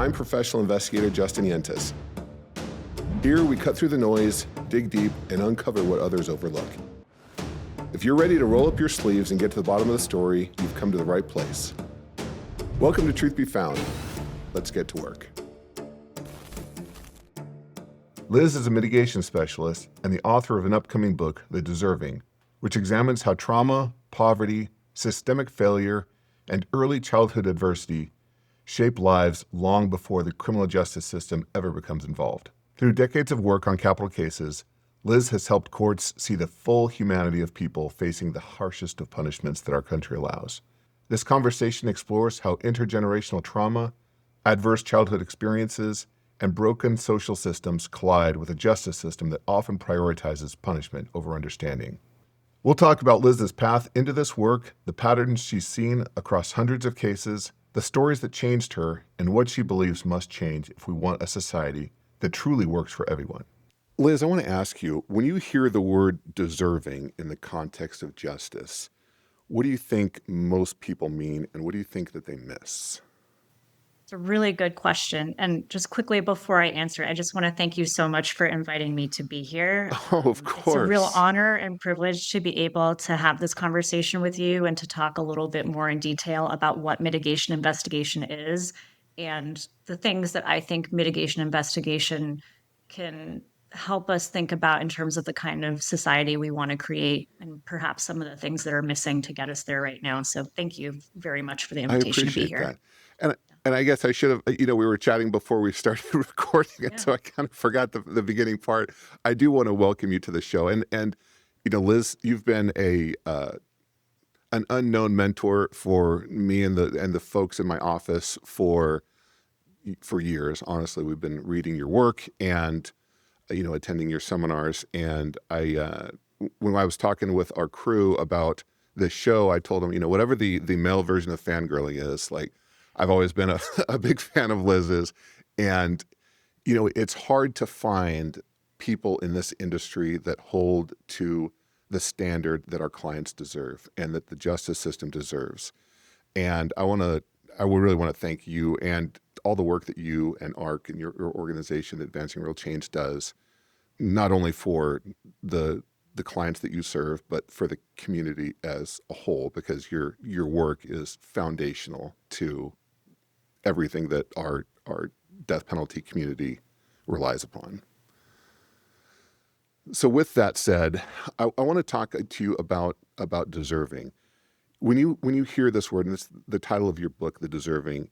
I'm professional investigator Justin Yentes. Here we cut through the noise, dig deep, and uncover what others overlook. If you're ready to roll up your sleeves and get to the bottom of the story, you've come to the right place. Welcome to Truth Be Found. Let's get to work. Liz is a mitigation specialist and the author of an upcoming book, The Deserving, which examines how trauma, poverty, systemic failure, and early childhood adversity shape lives long before the criminal justice system ever becomes involved. Through decades of work on capital cases, Liz has helped courts see the full humanity of people facing the harshest of punishments that our country allows. This conversation explores how intergenerational trauma, adverse childhood experiences, and broken social systems collide with a justice system that often prioritizes punishment over understanding. We'll talk about Liz's path into this work, the patterns she's seen across hundreds of cases, the stories that changed her, and what she believes must change if we want a society that truly works for everyone. Liz, I want to ask you, when you hear the word deserving in the context of justice, what do you think most people mean, and what do you think that they miss? It's a really good question. And just quickly before I answer, I just want to thank you so much for inviting me to be here. Oh, of It's a real course. honor and privilege to be able to have this conversation with you and to talk a little bit more in detail about what mitigation investigation is and the things that I think mitigation investigation can help us think about in terms of the kind of society we want to create and perhaps some of the things that are missing to get us there right now. So thank you very much for the I invitation to be appreciate here. that. And I guess I should have, we were chatting before we started recording, and so I kind of forgot the beginning part. I do want to welcome you to the show. And Liz, you've been an unknown mentor for me and the folks in my office for years. Honestly, we've been reading your work and attending your seminars. And when I was talking with our crew about this show, I told them, whatever the male version of fangirling is, like, I've always been a big fan of Liz's. And, it's hard to find people in this industry that hold to the standard that our clients deserve and that the justice system deserves. And I would really want to thank you and all the work that you and ARC and your organization, Advancing Real Change, does, not only for the clients that you serve, but for the community as a whole, because your work is foundational to everything that our death penalty community relies upon. So with that said, I want to talk to you about deserving. When you hear this word, and it's the title of your book, The Deserving,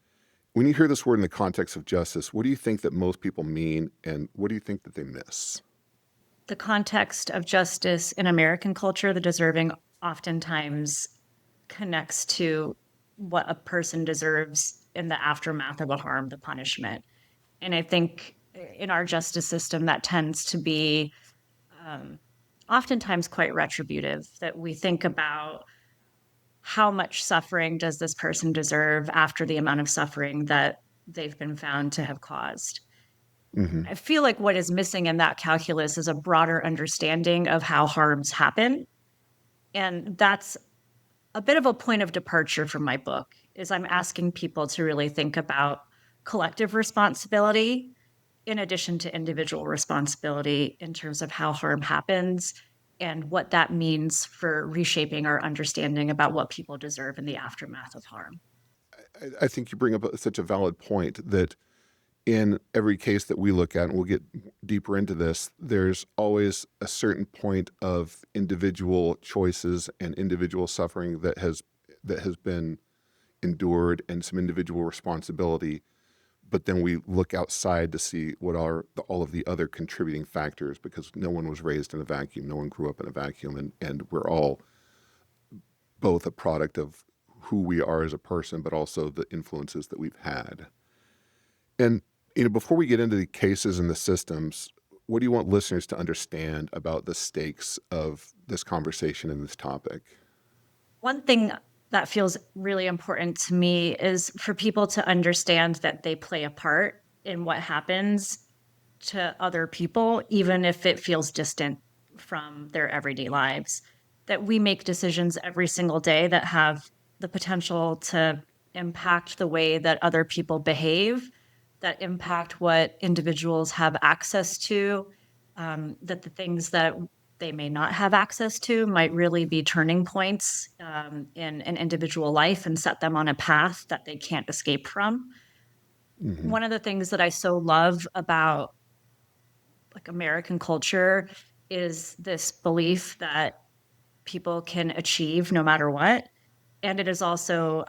when you hear this word in the context of justice, what do you think that most people mean, and what do you think that they miss? The context of justice in American culture, the deserving oftentimes connects to what a person deserves in the aftermath of a harm, the punishment. And I think in our justice system, that tends to be oftentimes quite retributive, that we think about how much suffering does this person deserve after the amount of suffering that they've been found to have caused. Mm-hmm. I feel like what is missing in that calculus is a broader understanding of how harms happen. And that's a bit of a point of departure from my book, is I'm asking people to really think about collective responsibility in addition to individual responsibility in terms of how harm happens and what that means for reshaping our understanding about what people deserve in the aftermath of harm. I think you bring up such a valid point that in every case that we look at, and we'll get deeper into this, there's always a certain point of individual choices and individual suffering that has been endured and some individual responsibility. But then we look outside to see what are all of the other contributing factors, because no one was raised in a vacuum, no one grew up in a vacuum, and we're all both a product of who we are as a person, but also the influences that we've had. And before we get into the cases and the systems, what do you want listeners to understand about the stakes of this conversation and this topic? One thing that feels really important to me is for people to understand that they play a part in what happens to other people, even if it feels distant from their everyday lives. That we make decisions every single day that have the potential to impact the way that other people behave, that impact what individuals have access to, that the things that they may not have access to might really be turning points in an individual life and set them on a path that they can't escape from. Hmm. One of the things that I so love about like American culture is this belief that people can achieve no matter what. And it is also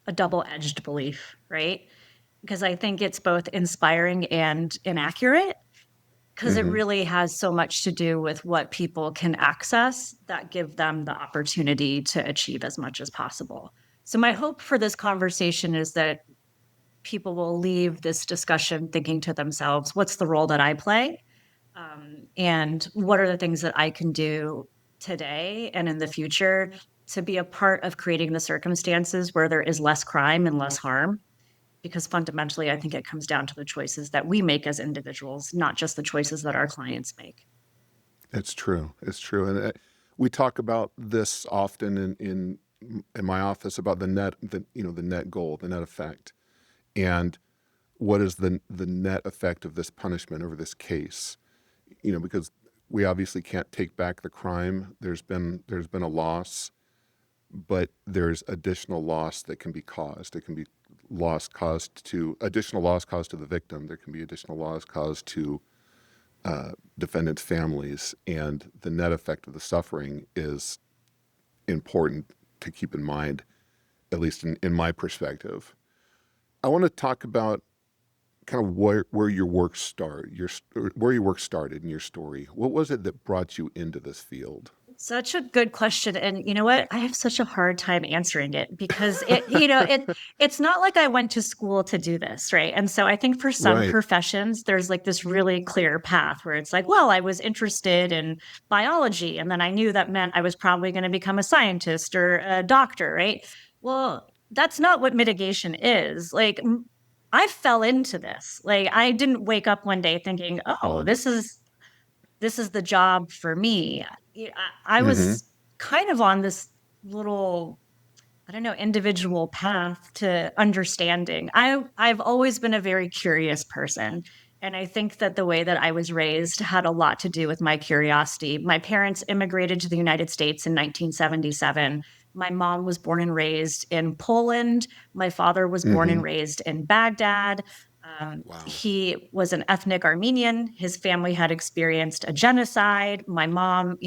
a double edged belief, right? Because I think it's both inspiring and inaccurate because it Hmm. really has so much to do with what people can access that give them the opportunity to achieve as much as possible. So my hope for this conversation is that people will leave this discussion thinking to themselves, what's the role that I play? And what are the things that I can do today and in the future to be a part of creating the circumstances where there is less crime and less harm? Because fundamentally, I think it comes down to the choices that we make as individuals, not just the choices that our clients make. It's true. It's true. And we talk about this often in my office about the net goal, the net effect, and what is the net effect of this punishment over this case. Because we obviously can't take back the crime. There's been a loss, but there's additional loss that can be caused. It can be additional loss caused to the victim. There can be additional loss caused to defendants' families, and the net effect of the suffering is important to keep in mind, at least in my perspective. I want to talk about kind of where your work where your work started in your story. What was it that brought you into this field? Such a good question. And you know what? I have such a hard time answering it because it's not like I went to school to do this, right? And so I think for some Right. professions, there's like this really clear path where it's like, well, I was interested in biology, and then I knew that meant I was probably going to become a scientist or a doctor, right? Well, that's not what mitigation is. I fell into this. Like I didn't wake up one day thinking, oh, this is the job for me. I Mm-hmm. was kind of on this little, I don't know, individual path to understanding. I've always been a very curious person. And I think that the way that I was raised had a lot to do with my curiosity. My parents immigrated to the United States in 1977. My mom was born and raised in Poland. My father was born Mm-hmm. and raised in Baghdad. Wow. He was an ethnic Armenian. His family had experienced a genocide. My mom,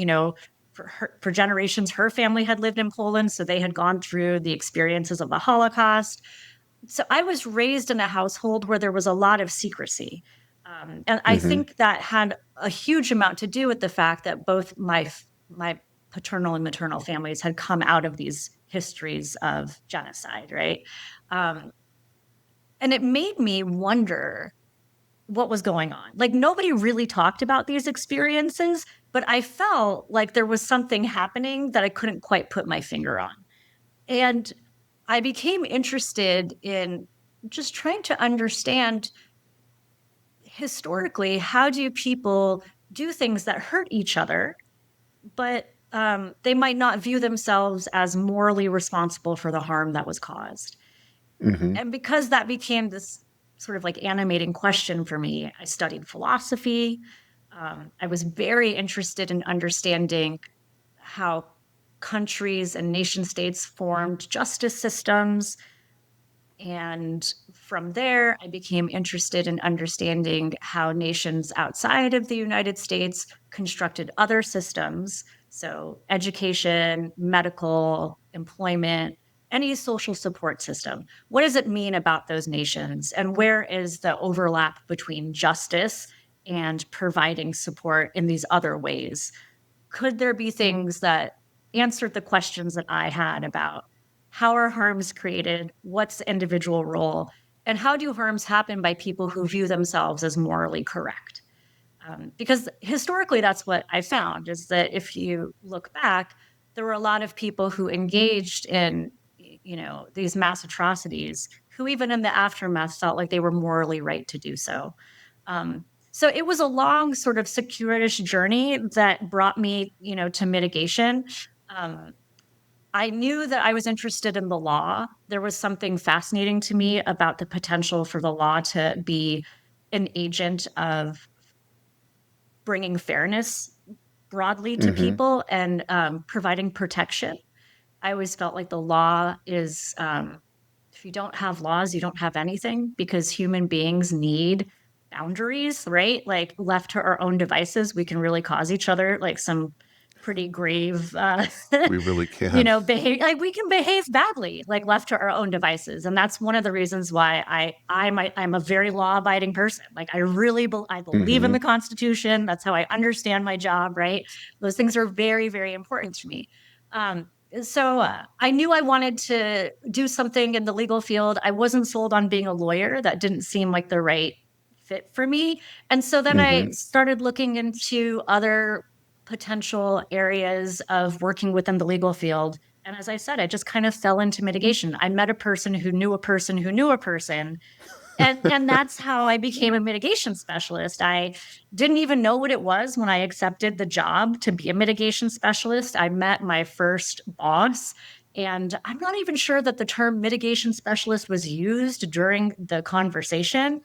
for generations, her family had lived in Poland, so they had gone through the experiences of the Holocaust. So I was raised in a household where there was a lot of secrecy. And I Mm-hmm. think that had a huge amount to do with the fact that both my paternal and maternal families had come out of these histories of genocide, right? Um, and it made me wonder what was going on. Like nobody really talked about these experiences, but I felt like there was something happening that I couldn't quite put my finger on. And I became interested in just trying to understand historically how do people do things that hurt each other, but they might not view themselves as morally responsible for the harm that was caused. Mm-hmm. And because that became this sort of like animating question for me, I studied philosophy. I was very interested in understanding how countries and nation states formed justice systems. And from there, I became interested in understanding how nations outside of the United States constructed other systems. So, education, medical, employment, any social support system. What does it mean about those nations? And where is the overlap between justice and providing support in these other ways? Could there be things that answered the questions that I had about how are harms created? What's the individual role? And how do harms happen by people who view themselves as morally correct? Because historically, that's what I found is that if you look back, there were a lot of people who engaged in, these mass atrocities who, even in the aftermath, felt like they were morally right to do so. So it was a long, sort of circuitous journey that brought me, to mitigation. Um, I knew that I was interested in the law. There was something fascinating to me about the potential for the law to be an agent of bringing fairness broadly to Mm-hmm. people and providing protection. I always felt like the law is, if you don't have laws, you don't have anything because human beings need boundaries, right? Like left to our own devices, we can really cause each other like some pretty grave, We really can. behave like we can behave badly, like left to our own devices. And that's one of the reasons why I'm a very law abiding person. Like I believe in Mm-hmm. the Constitution. That's how I understand my job, right? Those things are very, very important to me. So I knew I wanted to do something in the legal field. I wasn't sold on being a lawyer. That didn't seem like the right fit for me. And so then I Mm-hmm. started looking into other potential areas of working within the legal field. And as I said, I just kind of fell into mitigation. I met a person who knew a person who knew a person, and that's how I became a mitigation specialist. I didn't even know what it was when I accepted the job to be a mitigation specialist. I met my first boss, and I'm not even sure that the term mitigation specialist was used during the conversation.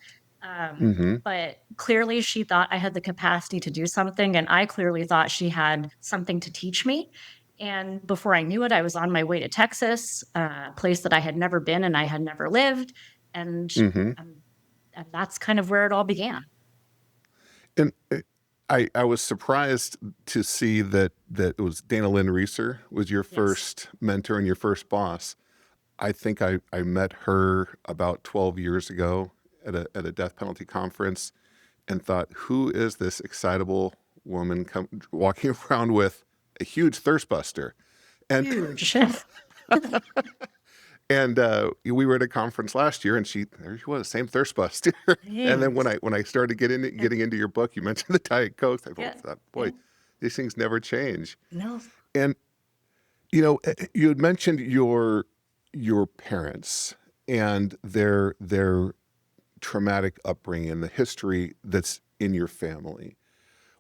Mm-hmm. But clearly, she thought I had the capacity to do something, and I clearly thought she had something to teach me. And before I knew it, I was on my way to Texas, a place that I had never been and I had never lived. And Mm-hmm. um, and that's kind of where it all began. And I was surprised to see that it was Dana Lynn Reeser was your Yes. first mentor and your first boss. I think I met her about 12 years ago at a death penalty conference and thought, who is this excitable woman walking around with a huge thirst buster? And Huge. and we were at a conference last year, and there she was, same thirst buster. And then Thanks. when I started getting into your book, you mentioned the Diet Coke. I Yeah. thought, Yeah. boy, these things never change. No. And you had mentioned your parents and their traumatic upbringing and the history that's in your family.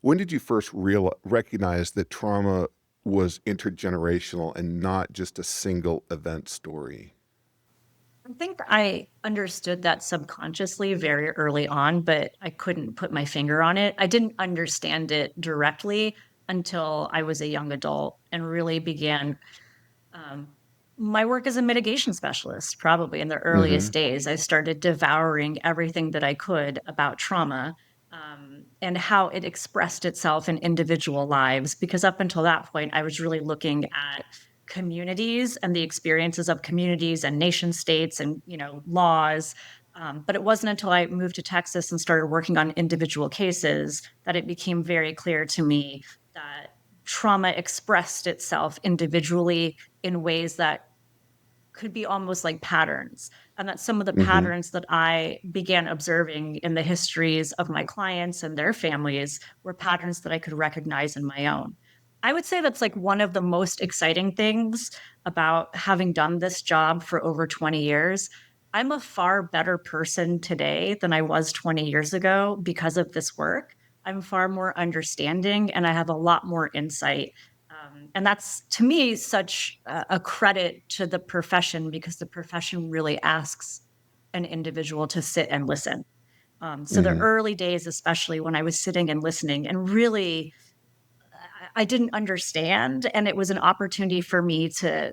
When did you first recognize that trauma was intergenerational and not just a single event story? I think I understood that subconsciously very early on, but I couldn't put my finger on it. I didn't understand it directly until I was a young adult and really began um, my work as a mitigation specialist. Probably in the Mm-hmm. earliest days, I started devouring everything that I could about trauma, and how it expressed itself in individual lives. Because up until that point, I was really looking at communities and the experiences of communities and nation states and laws. But it wasn't until I moved to Texas and started working on individual cases that it became very clear to me that trauma expressed itself individually in ways that could be almost like patterns. And that some of the Mm-hmm. patterns that I began observing in the histories of my clients and their families were patterns that I could recognize in my own. I would say that's like one of the most exciting things about having done this job for over 20 years. I'm a far better person today than I was 20 years ago because of this work. I'm far more understanding and I have a lot more insight, and that's to me such a credit to the profession because the profession really asks an individual to sit and listen. So the Mm-hmm. early days, especially when I was sitting and listening, and really I didn't understand, and it was an opportunity for me to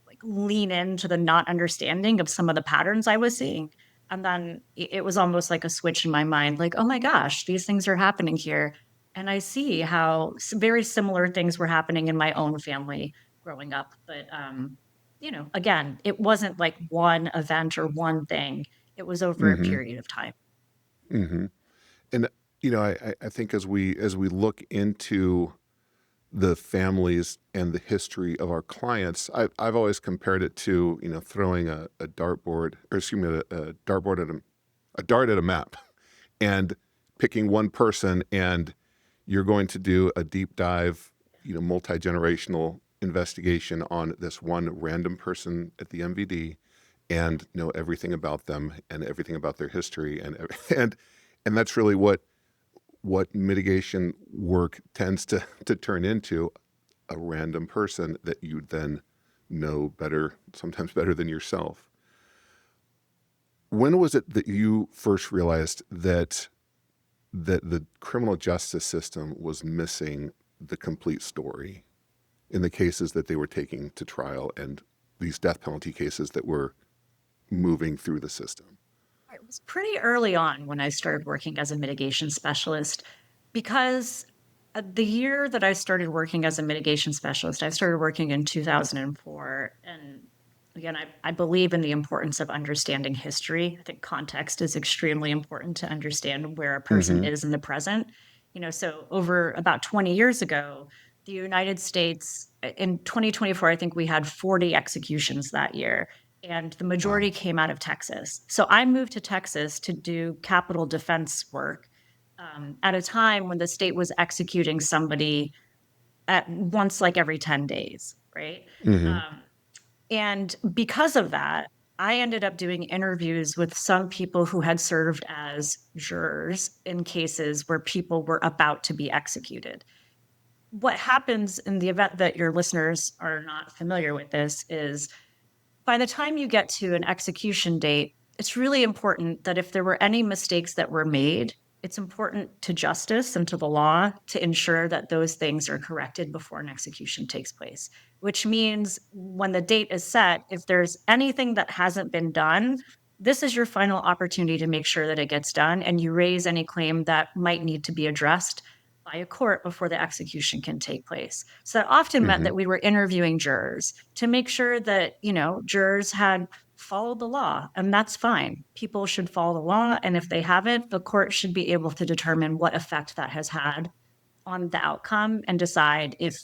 like lean into the not understanding of some of the patterns I was seeing. And then it was almost like a switch in my mind, like, oh my gosh, these things are happening here. And I see how very similar things were happening in my own family growing up. But, again, it wasn't like one event or one thing, it was over a Mm-hmm. period of time. Mm-hmm. And I think as we look into the families and the history of our clients, I've always compared it to throwing a dartboard, or excuse me, a dartboard at a dart at a map, and picking one person, and you're going to do a deep dive, multi generational investigation on this one random person at the MVD, and know everything about them and everything about their history, and that's really what mitigation work tends to turn into, a random person that you then know better, sometimes better than yourself. When was it that you first realized that the criminal justice system was missing the complete story in the cases that they were taking to trial and these death penalty cases that were moving through the system? It was pretty early on when I started working as a mitigation specialist because the year that I started working as a mitigation specialist, I started working in 2004. And again, I believe in the importance of understanding history. I think context is extremely important to understand where a person Mm-hmm. is in the present. So over about 20 years ago, the United States in 2024, I think we had 40 executions that year, and the Wow. majority came out of Texas. So I moved to Texas to do capital defense work at a time when the state was executing somebody at once, like every 10 days, right? Mm-hmm. Um, and because of that, I ended up doing interviews with some people who had served as jurors in cases where people were about to be executed. What happens in the event that your listeners are not familiar with this is by the time you get to an execution date, it's really important that if there were any mistakes that were made, it's important to justice and to the law to ensure that those things are corrected before an execution takes place. Which means when the date is set, if there's anything that hasn't been done, this is your final opportunity to make sure that it gets done and you raise any claim that might need to be addressed by a court before the execution can take place. So that often meant Mm-hmm. that we were interviewing jurors to make sure that, jurors had followed the law, and that's fine. People should follow the law, and if they haven't, the court should be able to determine what effect that has had on the outcome and decide if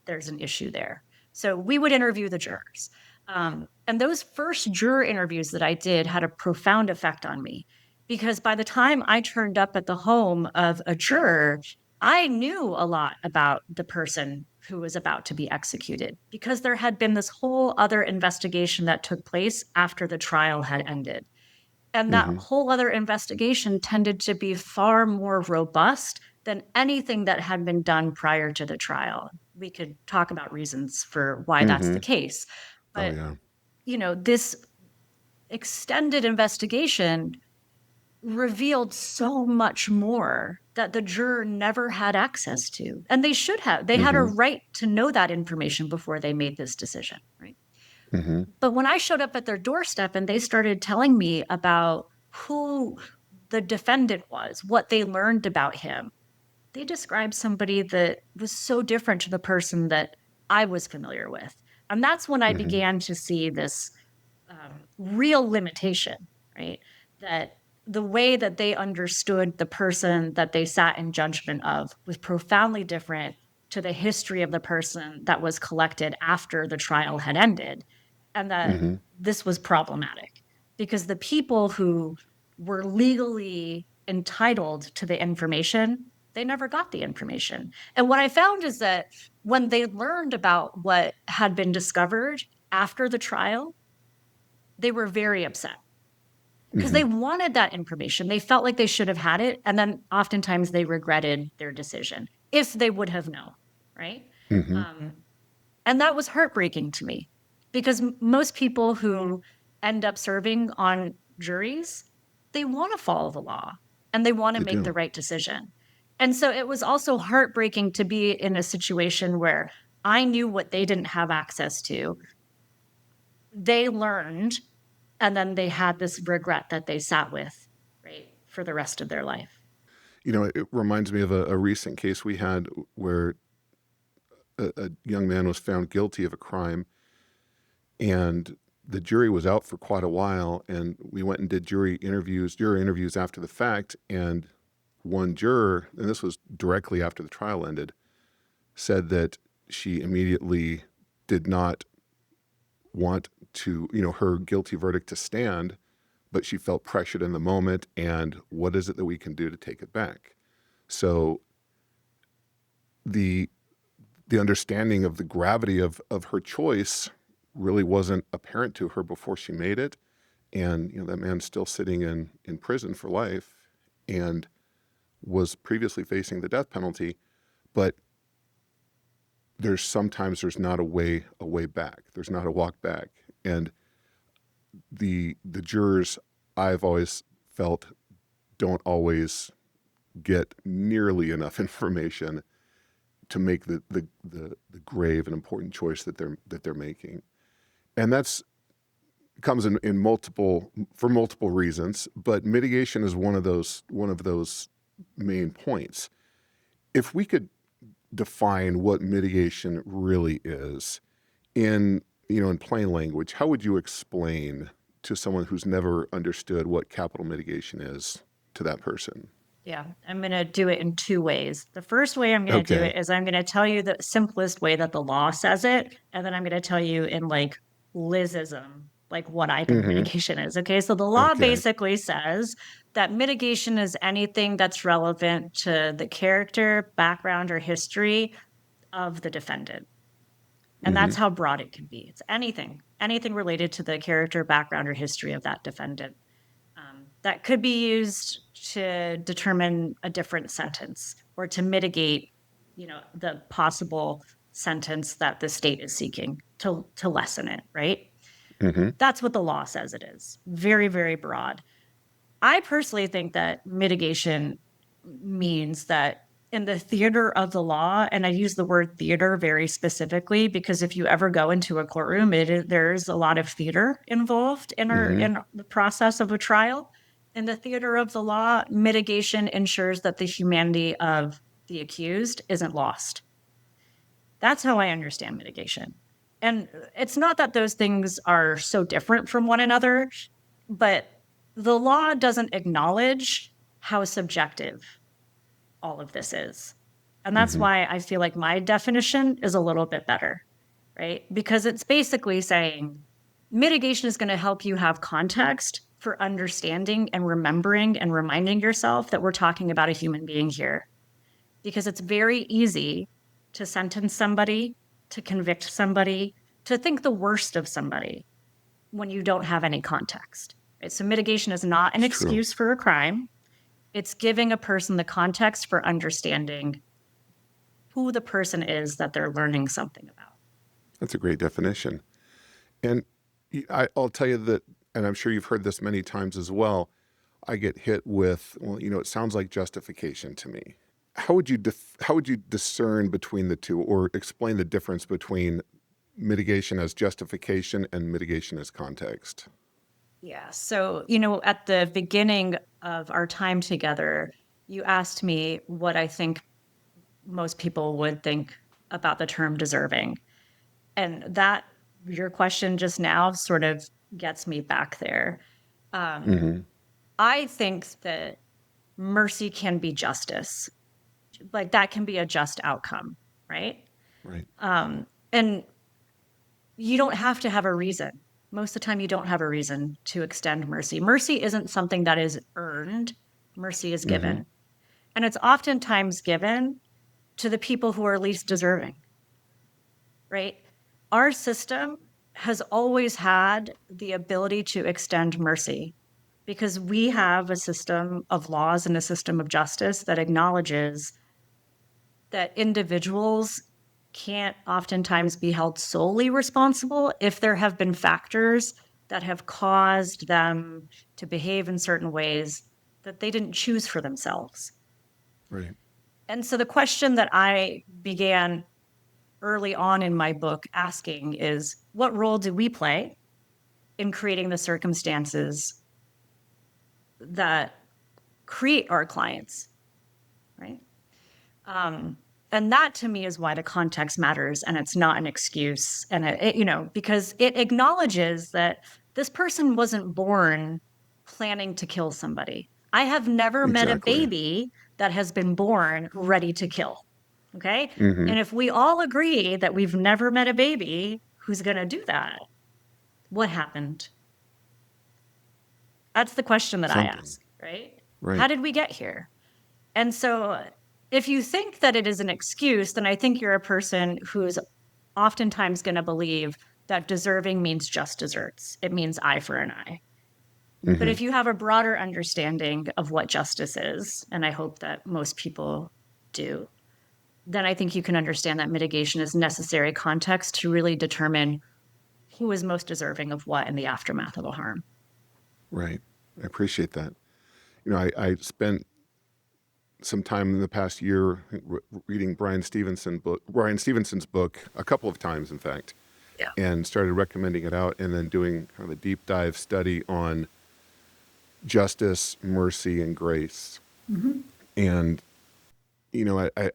there's an issue there. So we would interview the jurors. And those first juror interviews that I did had a profound effect on me because by the time I turned up at the home of a juror, I knew a lot about the person who was about to be executed because there had been this whole other investigation that took place after the trial had ended. And that Mm-hmm. whole other investigation tended to be far more robust than anything that had been done prior to the trial. We could talk about reasons for why that's Mm-hmm. the case. Oh But, yeah. this extended investigation revealed so much more that the juror never had access to. And they should have. They had a Mm-hmm. right to know that information before they made this decision, right? Mm-hmm. But when I showed up at their doorstep and they started telling me about who the defendant was, what they learned about him, they described somebody that was so different to the person that I was familiar with. And that's when I Mm-hmm. began to see this real limitation, right? That the way that they understood the person that they sat in judgment of was profoundly different to the history of the person that was collected after the trial had ended. And that Mm-hmm. this was problematic because the people who were legally entitled to the information, they never got the information. And what I found is that when they learned about what had been discovered after the trial, they were very upset because Mm-hmm. they wanted that information. They felt like they should have had it. And then oftentimes they regretted their decision if they would have known. Right. Mm-hmm. Um, and that was heartbreaking to me because most people who end up serving on juries, they want to follow the law and they want to They make do. the right decision. And so it was also heartbreaking to be in a situation where I knew what they didn't have access to. They learned and then they had this regret that they sat with, right, for the rest of their life. It reminds me of a recent case we had where a young man was found guilty of a crime, and the jury was out for quite a while. And we went and did juror interviews after the fact. And one juror, and this was directly after the trial ended, said that she immediately did not want to, her guilty verdict to stand, but she felt pressured in the moment. And what is it that we can do to take it back? So the the understanding of the gravity of her choice really wasn't apparent to her before she made it. And that man's still sitting in prison for life and was previously facing the death penalty. But there's not a way back. There's not a walk back. And the jurors, I've always felt, don't always get nearly enough information to make the grave and important choice that they're making. And that's comes in multiple for multiple reasons, but mitigation is one of those main points. If we could define what mitigation really is in in plain language, how would you explain to someone who's never understood what capital mitigation is to that person? Yeah, I'm going to do it in two ways. The first way I'm going to do Okay. it is I'm going to tell you the simplest way that the law says it, and then I'm going to tell you in like Lizism, like what I think Mm-hmm. mitigation is. Okay, so the law Okay. basically says that mitigation is anything that's relevant to the character, background, or history of the defendant. And Mm-hmm. that's how broad it can be. It's anything related to the character, background, or history of that defendant. That could be used to determine a different sentence or to mitigate, the possible sentence that the state is seeking to lessen it, right? Mm-hmm. That's what the law says it is. Very, very broad. I personally think that mitigation means that in the theater of the law, and I use the word theater very specifically because if you ever go into a courtroom, there's a lot of theater involved Mm-hmm. in the process of a trial. In the theater of the law, mitigation ensures that the humanity of the accused isn't lost. That's how I understand mitigation. And it's not that those things are so different from one another, but the law doesn't acknowledge how subjective all of this is. And that's Mm-hmm. why I feel like my definition is a little bit better, right? Because it's basically saying mitigation is going to help you have context for understanding and remembering and reminding yourself that we're talking about a human being here. Because it's very easy to sentence somebody, to convict somebody, to think the worst of somebody when you don't have any context. Right? So mitigation is not an It's true. excuse for a crime. It's giving a person the context for understanding who the person is that they're learning something about. That's a great definition. And I'll tell you that, and I'm sure you've heard this many times as well. I get hit with, well, it sounds like justification to me. How would you discern between the two, or explain the difference between mitigation as justification and mitigation as context? Yeah. So, at the beginning of our time together, you asked me what I think most people would think about the term deserving. And that, your question just now sort of gets me back there. Um, Mm-hmm. I think that mercy can be justice, like that can be a just outcome, right? Right. And you don't have to have a reason. Most of the time, you don't have a reason to extend mercy. Mercy isn't something that is earned, mercy is Mm-hmm. given. And it's oftentimes given to the people who are least deserving, right? Our system has always had the ability to extend mercy because we have a system of laws and a system of justice that acknowledges that individuals can't oftentimes be held solely responsible if there have been factors that have caused them to behave in certain ways that they didn't choose for themselves. Right. And so the question that I began early on in my book asking is what role do we play in creating the circumstances that create our clients, right? Um, and that to me is why the context matters and it's not an excuse. And because it acknowledges that this person wasn't born planning to kill somebody. I have never met a Exactly. baby that has been born ready to kill. Okay. Mm-hmm. And if we all agree that we've never met a baby who's going to do that, what happened? That's the question that I Something. ask, right? How Right. did we get here? And so if you think that it is an excuse, then I think you're a person who's oftentimes going to believe that deserving means just desserts. It means eye for an eye. But Mm-hmm. if you have a broader understanding of what justice is, and I hope that most people do, then I think you can understand that mitigation is necessary context to really determine who is most deserving of what in the aftermath of a harm. Right. I appreciate that. I spent some time in the past year reading Brian Stevenson's book a couple of times, in fact, Yeah. and started recommending it out and then doing kind of a deep dive study on justice, mercy, and grace. Mm-hmm. And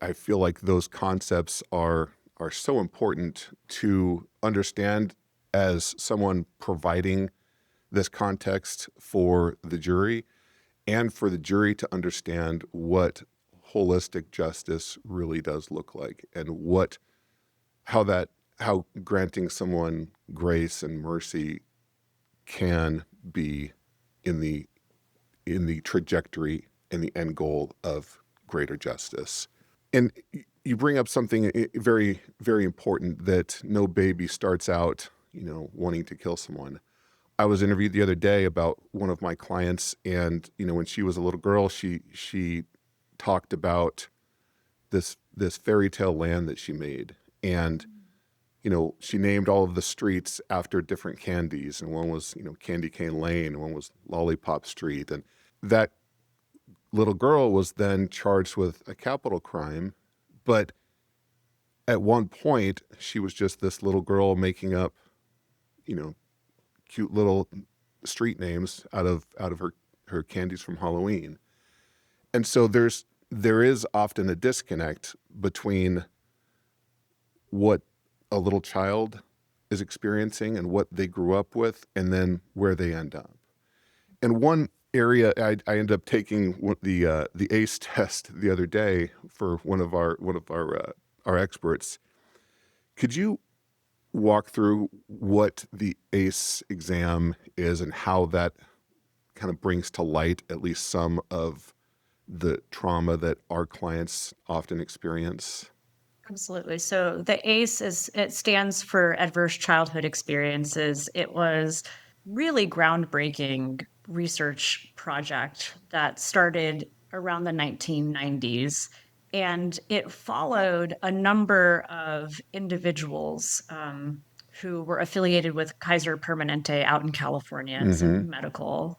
I feel like those concepts are so important to understand as someone providing this context for the jury, and for the jury to understand what holistic justice really does look like, and how granting someone grace and mercy can be in the trajectory and the end goal of greater justice. And you bring up something very, very important, that no baby starts out, wanting to kill someone. I was interviewed the other day about one of my clients, and when she was a little girl, she talked about this fairy tale land that she made, and she named all of the streets after different candies, and one was Candy Cane Lane, and one was Lollipop Street, and that little girl was then charged with a capital crime, but at one point she was just this little girl making up, you know, cute little street names out of her candies from Halloween. And so there is often a disconnect between what a little child is experiencing and what they grew up with, and then where they end up. And one area I ended up taking the ACE test the other day for one of our experts. Could you walk through what the ACE exam is and how that kind of brings to light at least some of the trauma that our clients often experience? Absolutely. So the it stands for Adverse Childhood Experiences. It was really groundbreaking research project that started around the 1990s. And it followed a number of individuals who were affiliated with Kaiser Permanente out in California. It's a Mm-hmm. medical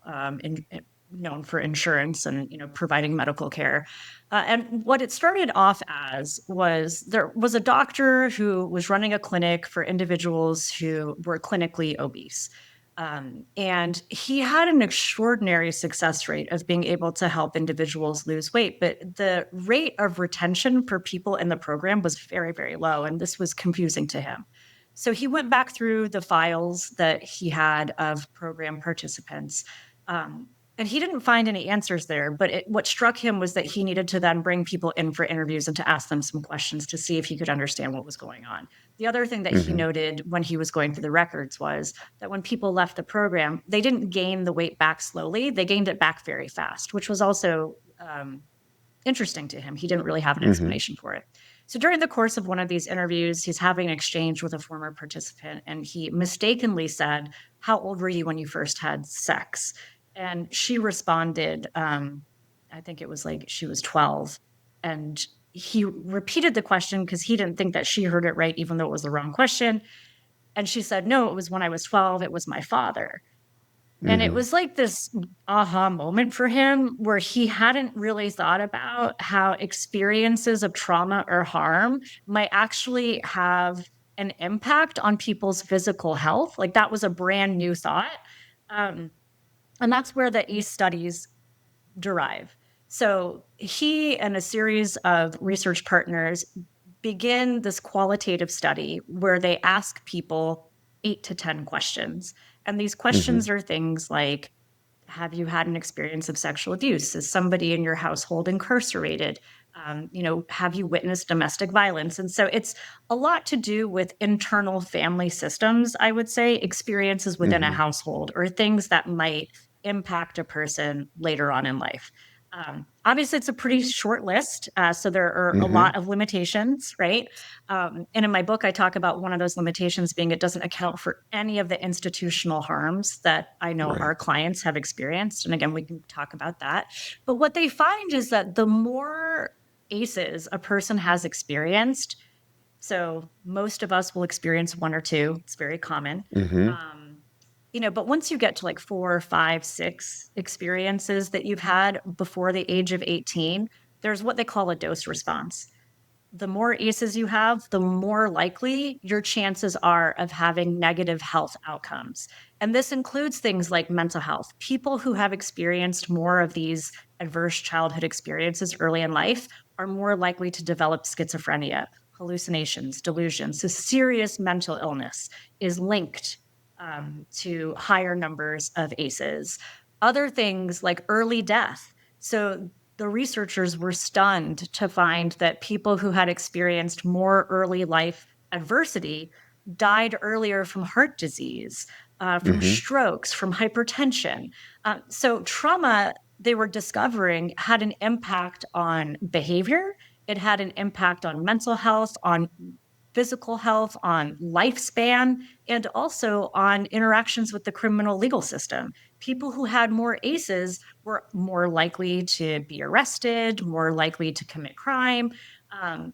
known for insurance and providing medical care. And what it started off as was there was a doctor who was running a clinic for individuals who were clinically obese. And he had an extraordinary success rate of being able to help individuals lose weight. But the rate of retention for people in the program was very, very low. And this was confusing to him. So he went back through the files that he had of program participants. Um, and he didn't find any answers there, but what struck him was that he needed to then bring people in for interviews and to ask them some questions to see if he could understand what was going on. The other thing that he Mm-hmm. noted when he was going through the records was that when people left the program, they didn't gain the weight back slowly. They gained it back very fast, which was also interesting to him. He didn't really have an Mm-hmm. explanation for it. So during the course of one of these interviews, he's having an exchange with a former participant, and he mistakenly said, "How old were you when you first had sex?" And she responded, I think it was like she was 12. And he repeated the question because he didn't think that she heard it right, even though it was the wrong question. And she said, "No, it was when I was 12. It was my father." And it Mm-hmm. was like this aha moment for him where he hadn't really thought about how experiences of trauma or harm might actually have an impact on people's physical health. Like that was a brand new thought. Um, and that's where the ACE studies derive. So he and a series of research partners begin this qualitative study where they ask people 8 to 10 questions. And these Mm-hmm. questions are things like, have you had an experience of sexual abuse? Is somebody in your household incarcerated? Have you witnessed domestic violence? And so it's a lot to do with internal family systems, I would say, experiences within a Mm-hmm. household or things that might impact a person later on in life. Obviously, it's a pretty short list. So there are a Mm-hmm. lot of limitations, right? And in my book, I talk about one of those limitations being it doesn't account for any of the institutional harms that I know Right. our clients have experienced. And again, we can talk about that. But what they find is that the more ACEs a person has experienced, so most of us will experience one or two. It's very common. Mm-hmm. Um, but once you get to like 4, 5, 6 experiences that you've had before the age of 18, there's what they call a dose response. The more ACEs you have, the more likely your chances are of having negative health outcomes. And this includes things like mental health. People who have experienced more of these adverse childhood experiences early in life are more likely to develop schizophrenia, hallucinations, delusions. So, serious mental illness is linked to higher numbers of ACEs. Other things like early death. So, the researchers were stunned to find that people who had experienced more early life adversity died earlier from heart disease, from Mm-hmm. strokes, from hypertension. So, trauma, they were discovering, had an impact on behavior. It had an impact on mental health, on physical health, on lifespan, and also on interactions with the criminal legal system. People who had more ACEs were more likely to be arrested, more likely to commit crime.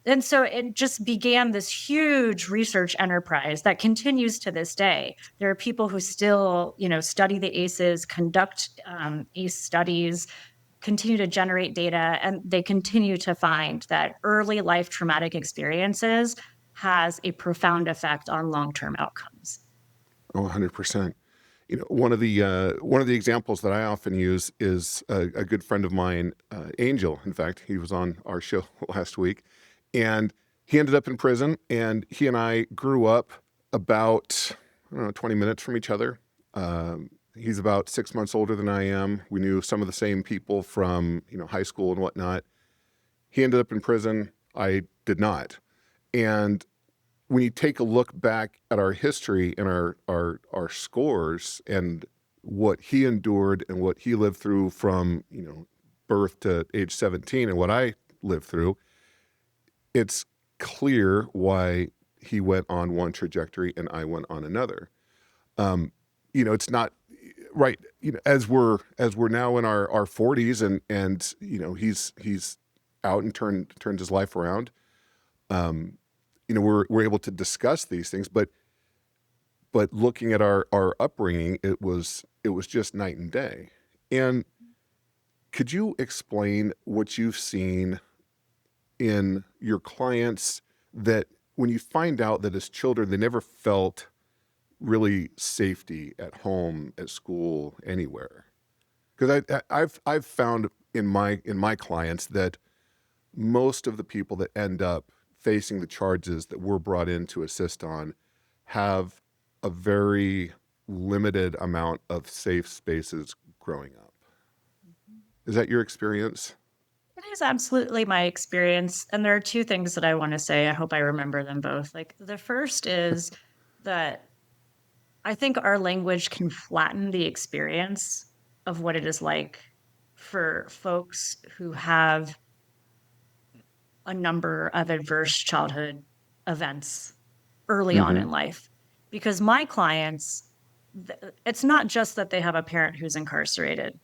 And so it just began this huge research enterprise that continues to this day. There are people who still, study the ACEs, conduct ACE studies, continue to generate data, and they continue to find that early life traumatic experiences has a profound effect on long-term outcomes. Oh, 100%. One of the examples that I often use is a good friend of mine, Angel. In fact, he was on our show last week, and he ended up in prison. And he and I grew up about, I don't know, 20 minutes from each other. He's about 6 months older than I am. We knew some of the same people from high school and whatnot. He ended up in prison. I did not. And when you take a look back at our history and our scores and what he endured and what he lived through from birth to age 17 and what I lived through, it's clear why he went on one trajectory and I went on another. It's not right. As we're now in our 40s and he's out and turns his life around. We're able to discuss these things, but looking at our upbringing, it was just night and day. And could you explain what you've seen in your clients that when you find out that as children they never felt really safety at home, at school, anywhere? Because I've found in my clients that most of the people that end up facing the charges that we're brought in to assist on have a very limited amount of safe spaces growing up. Is that your experience? It is absolutely my experience. And there are two things that I want to say. I hope I remember them both. Like the first is that I think our language can flatten the experience of what it is like for folks who have a number of adverse childhood events early on Mm-hmm. in life. Because my clients, it's not just that they have a parent who's incarcerated,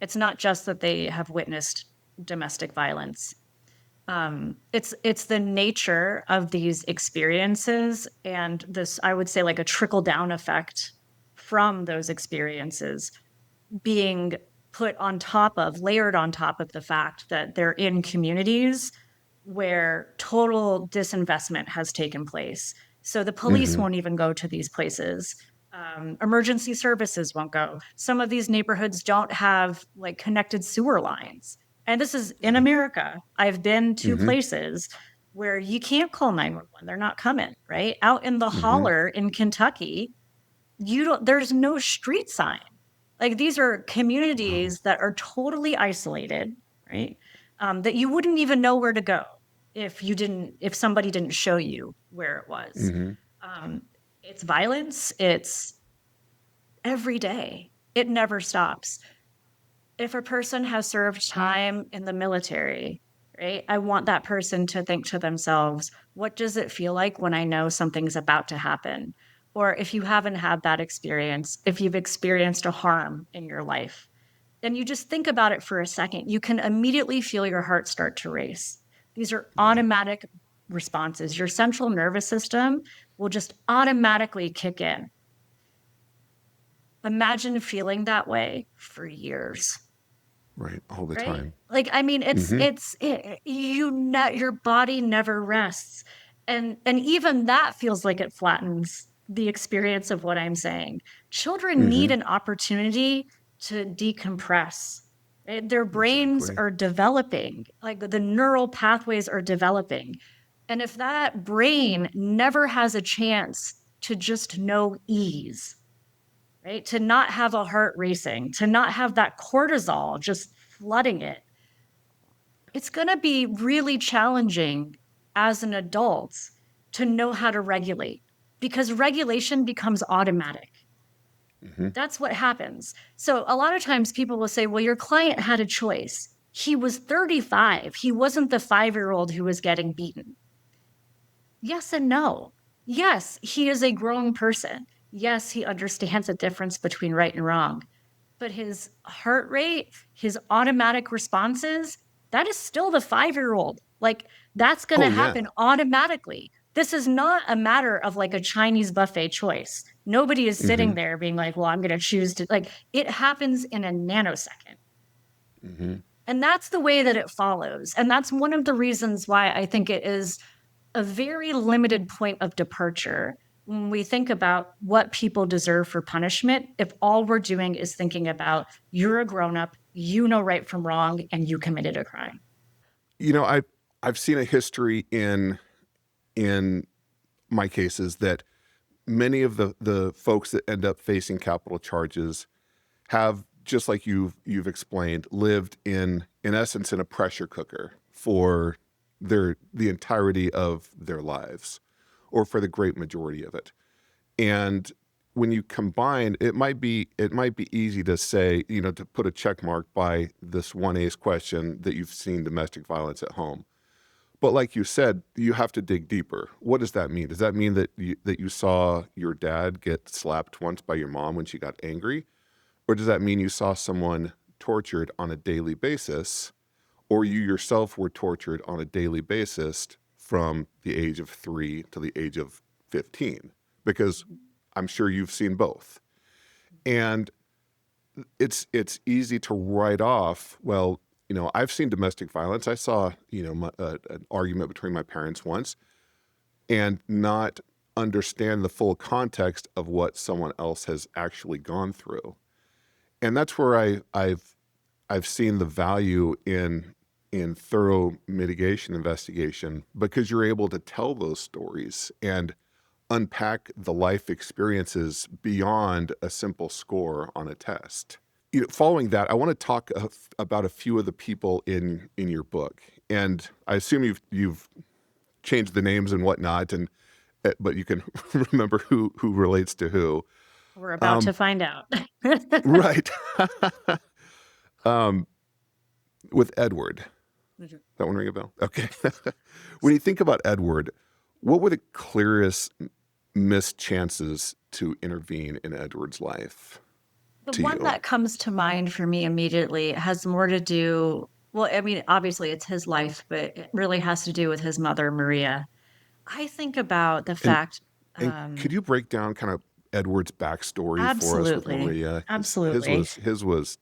it's not just that they have witnessed domestic violence. It's the nature of these experiences and this, I would say, like a trickle down effect from those experiences being layered on top of the fact that they're in communities where total disinvestment has taken place. So the police Mm-hmm. won't even go to these places. Emergency services won't go. Some of these neighborhoods don't have like connected sewer lines. And this is in America. I've been to Mm-hmm. places where you can't call 911. They're not coming, right? Out in the Mm-hmm. holler in Kentucky, there's no street sign. Like these are Wow. communities that are totally isolated, right? That you wouldn't even know where to go if somebody didn't show you where it was. Mm-hmm. Um, it's violence. It's every day. It never stops. If a person has served time in the military, right? I want that person to think to themselves, what does it feel like when I know something's about to happen? Or if you haven't had that experience, if you've experienced a harm in your life, and you just think about it for a second, you can immediately feel your heart start to race. These are Right. automatic responses. Your central nervous system will just automatically kick in. Imagine feeling that way for years. Right. All the Right? time. Like, I mean, Hmm. your body never rests. And even that feels like it flattens the experience of what I'm saying. Children need Hmm. an opportunity to decompress. Right? Their brains Exactly. are developing, like the neural pathways are developing. And if that brain never has a chance to just know ease, right? To not have a heart racing, to not have that cortisol just flooding it, it's going to be really challenging as an adult to know how to regulate because regulation becomes automatic. Hmm. That's what happens. So a lot of times people will say, well, your client had a choice. He was 35. He wasn't the 5-year-old who was getting beaten. Yes and no. Yes, he is a grown person. Yes, he understands the difference between right and wrong. But his heart rate, his automatic responses, that is still the 5-year-old. Like, that's going to Oh yeah. happen automatically. This is not a matter of like a Chinese buffet choice. Nobody is sitting Hmm. there being like, well, I'm going to choose to, like, it happens in a nanosecond. Hmm. And that's the way that it follows. And that's one of the reasons why I think it is a very limited point of departure when we think about what people deserve for punishment. If all we're doing is thinking about you're a grown up, you know right from wrong, and you committed a crime. You know, I've seen a history in my cases that many of the folks that end up facing capital charges have, just like you've explained, lived in essence in a pressure cooker for the entirety of their lives, or for the great majority of it. And when you combine, it might be easy to say, to put a check mark by this one ace question that you've seen domestic violence at home. But like you said, you have to dig deeper. What does that mean? Does that mean that you saw your dad get slapped once by your mom when she got angry? Or does that mean you saw someone tortured on a daily basis, or you yourself were tortured on a daily basis from the age of 3 to the age of 15? Because I'm sure you've seen both. And it's easy to write off, well, I've seen domestic violence. I saw, an argument between my parents once, and not understand the full context of what someone else has actually gone through. And that's where I've seen the value in thorough mitigation investigation, because you're able to tell those stories and unpack the life experiences beyond a simple score on a test. Following that, I want to talk about a few of the people in your book, and I assume you've changed the names and whatnot, and but you can remember who relates to who. We're about to Um, find out. right. um, with Edward, that one ring a bell? Okay. When you think about Edward, what were the clearest missed chances to intervene in Edward's life The to one you? that comes to mind for me immediately has more to do, well, I mean, obviously it's his life, but it really has to do with his mother, Maria. I think about the And fact, and could you break down kind of Edward's backstory for us with absolutely, Maria? Because his absolutely. was his was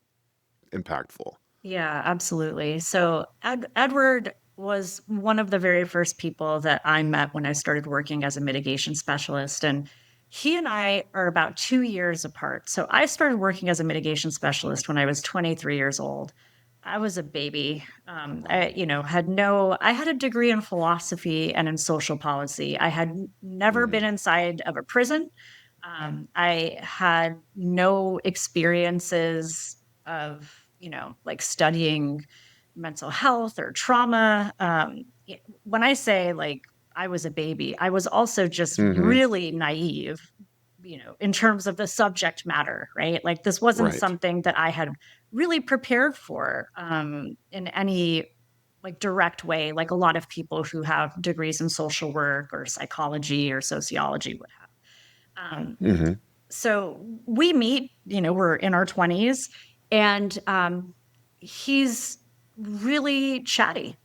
impactful. Yeah, absolutely. So Edward was one of the very first people that I met when I started working as a mitigation specialist. And he and I are about 2 years apart. So I started working as a mitigation specialist when I was 23 years old. I was a baby. Wow. I had a degree in philosophy and in social policy. I had never been Mm, inside of a prison. I had no experiences of, like studying mental health or trauma. When I say like I was a baby, I was also just hmm. really naive, in terms of the subject matter, right? Like this wasn't Right. something that I had really prepared for in any like direct way, like a lot of people who have degrees in social work or psychology or sociology would have. Hmm. So we meet, we're in our 20s, and he's really chatty.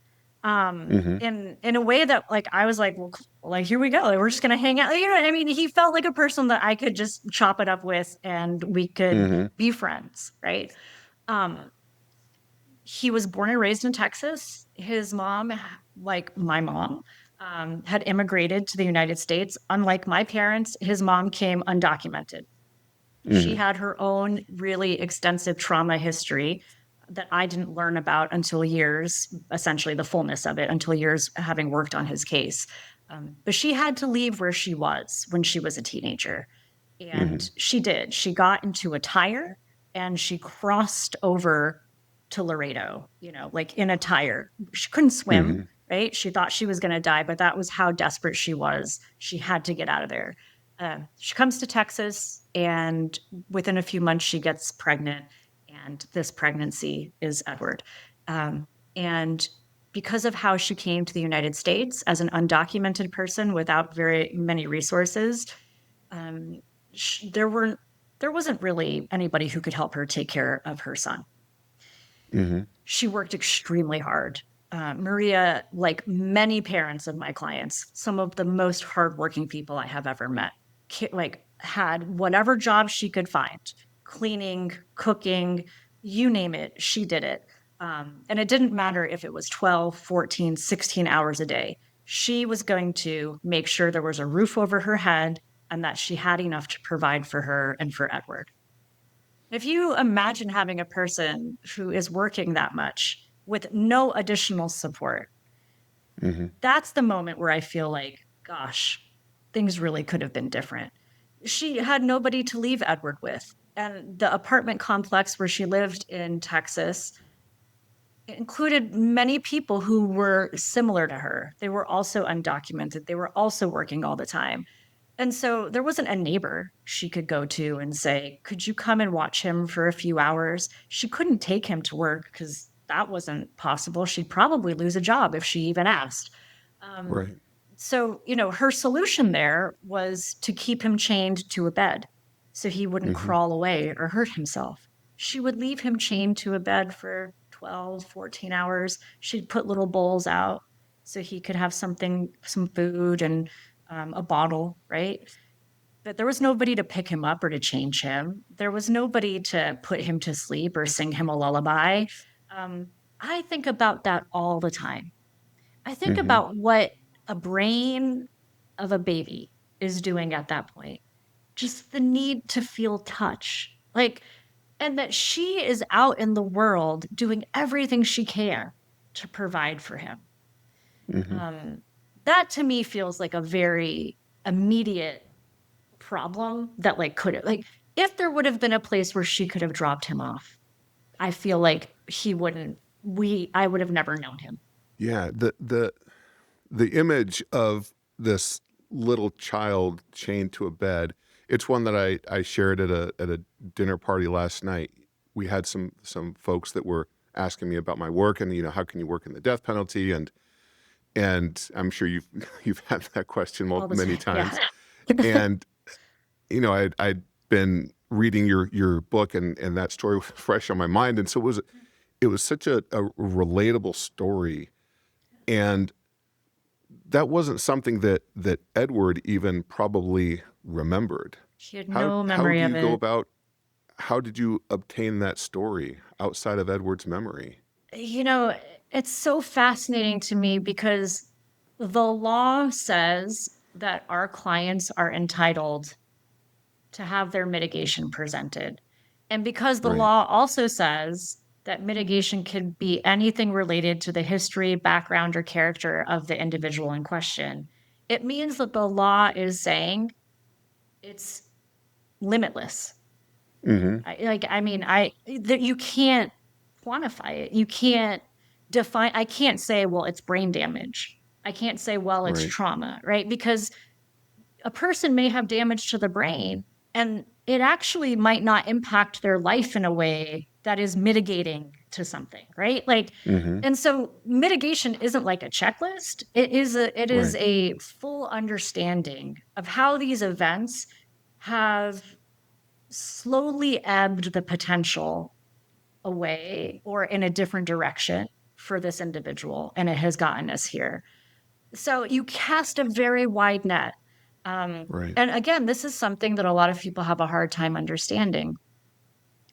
Mm-hmm. In a way that like I was like, well, like here we go, like, we're just gonna hang out. You know what I mean? He felt like a person that I could just chop it up with, and we could Mm-hmm. be friends, right? Um, he was born and raised in Texas. His mom, like my mom, had immigrated to the United States. Unlike my parents, his mom came undocumented. She Mm-hmm. had her own really extensive trauma history that I didn't learn about until years, essentially the fullness of it, until years having worked on his case. But she had to leave where she was when she was a teenager. Mm-hmm. And she did. She got into a tire and she crossed over to Laredo, like in a tire. She couldn't swim, Mm-hmm. right? She thought she was going to die, but that was how desperate she was. She had to get out of there. She comes to Texas, and within a few months, she gets pregnant. And this pregnancy is Edward. Um, and because of how she came to the United States as an undocumented person without very many resources, um, sh- there were there wasn't really anybody who could help her take care of her son. Mm-hmm. She worked extremely hard. Maria, like many parents of my clients, some of the most hardworking people I have ever met, like had whatever job she could find, cleaning, cooking, you name it, she did it. And it didn't matter if it was 12, 14, 16 hours a day. She was going to make sure there was a roof over her head and that she had enough to provide for her and for Edward. If you imagine having a person who is working that much with no additional support, Mm-hmm. that's the moment where I feel like, gosh, things really could have been different. She had nobody to leave Edward with. And the apartment complex where she lived in Texas included many people who were similar to her. They were also undocumented, they were also working all the time. And so there wasn't a neighbor she could go to and say, could you come and watch him for a few hours? She couldn't take him to work because that wasn't possible. She'd probably lose a job if she even asked. Um, Right. so, her solution there was to keep him chained to a bed so he wouldn't Mm-hmm. crawl away or hurt himself. She would leave him chained to a bed for 12, 14 hours. She'd put little bowls out so he could have something, some food and a bottle, right? But there was nobody to pick him up or to change him. There was nobody to put him to sleep or sing him a lullaby. Um, I think about that all the time. I think Mm-hmm. about what a brain of a baby is doing at that point. Just the need to feel touch. Like, and that she is out in the world doing everything she can to provide for him. Mm-hmm. Um, that to me feels like a very immediate problem that like could have like if there would have been a place where she could have dropped him off, I feel like he wouldn't we I would have never known him. Yeah. The image of this little child chained to a bed, it's one that I shared at a dinner party last night. We had some folks that were asking me about my work and how can you work in the death penalty, and I'm sure you've you've had that question All the many time. Yeah. times. And I'd been reading your book, and that story was fresh on my mind, and so it was such a relatable story. And that wasn't something that Edward even probably remembered. She had How no how memory do of you go it. about how did you obtain that story outside of Edward's memory? You know, it's so fascinating to me because the law says that our clients are entitled to have their mitigation presented. And because the Right. law also says that mitigation can be anything related to the history, background, or character of the individual in question, it means that the law is saying it's limitless. Mm-hmm. That you can't quantify it. You can't define, I can't say, well, it's brain damage. I can't say, well, it's Right. trauma, right? Because a person may have damage to the brain and it actually might not impact their life in a way that is mitigating to something, right? Like, Mm-hmm. and so mitigation isn't like a checklist. It is Right. a full understanding of how these events have slowly ebbed the potential away or in a different direction for this individual, and it has gotten us here. So you cast a very wide net. Right. And again, this is something that a lot of people have a hard time understanding.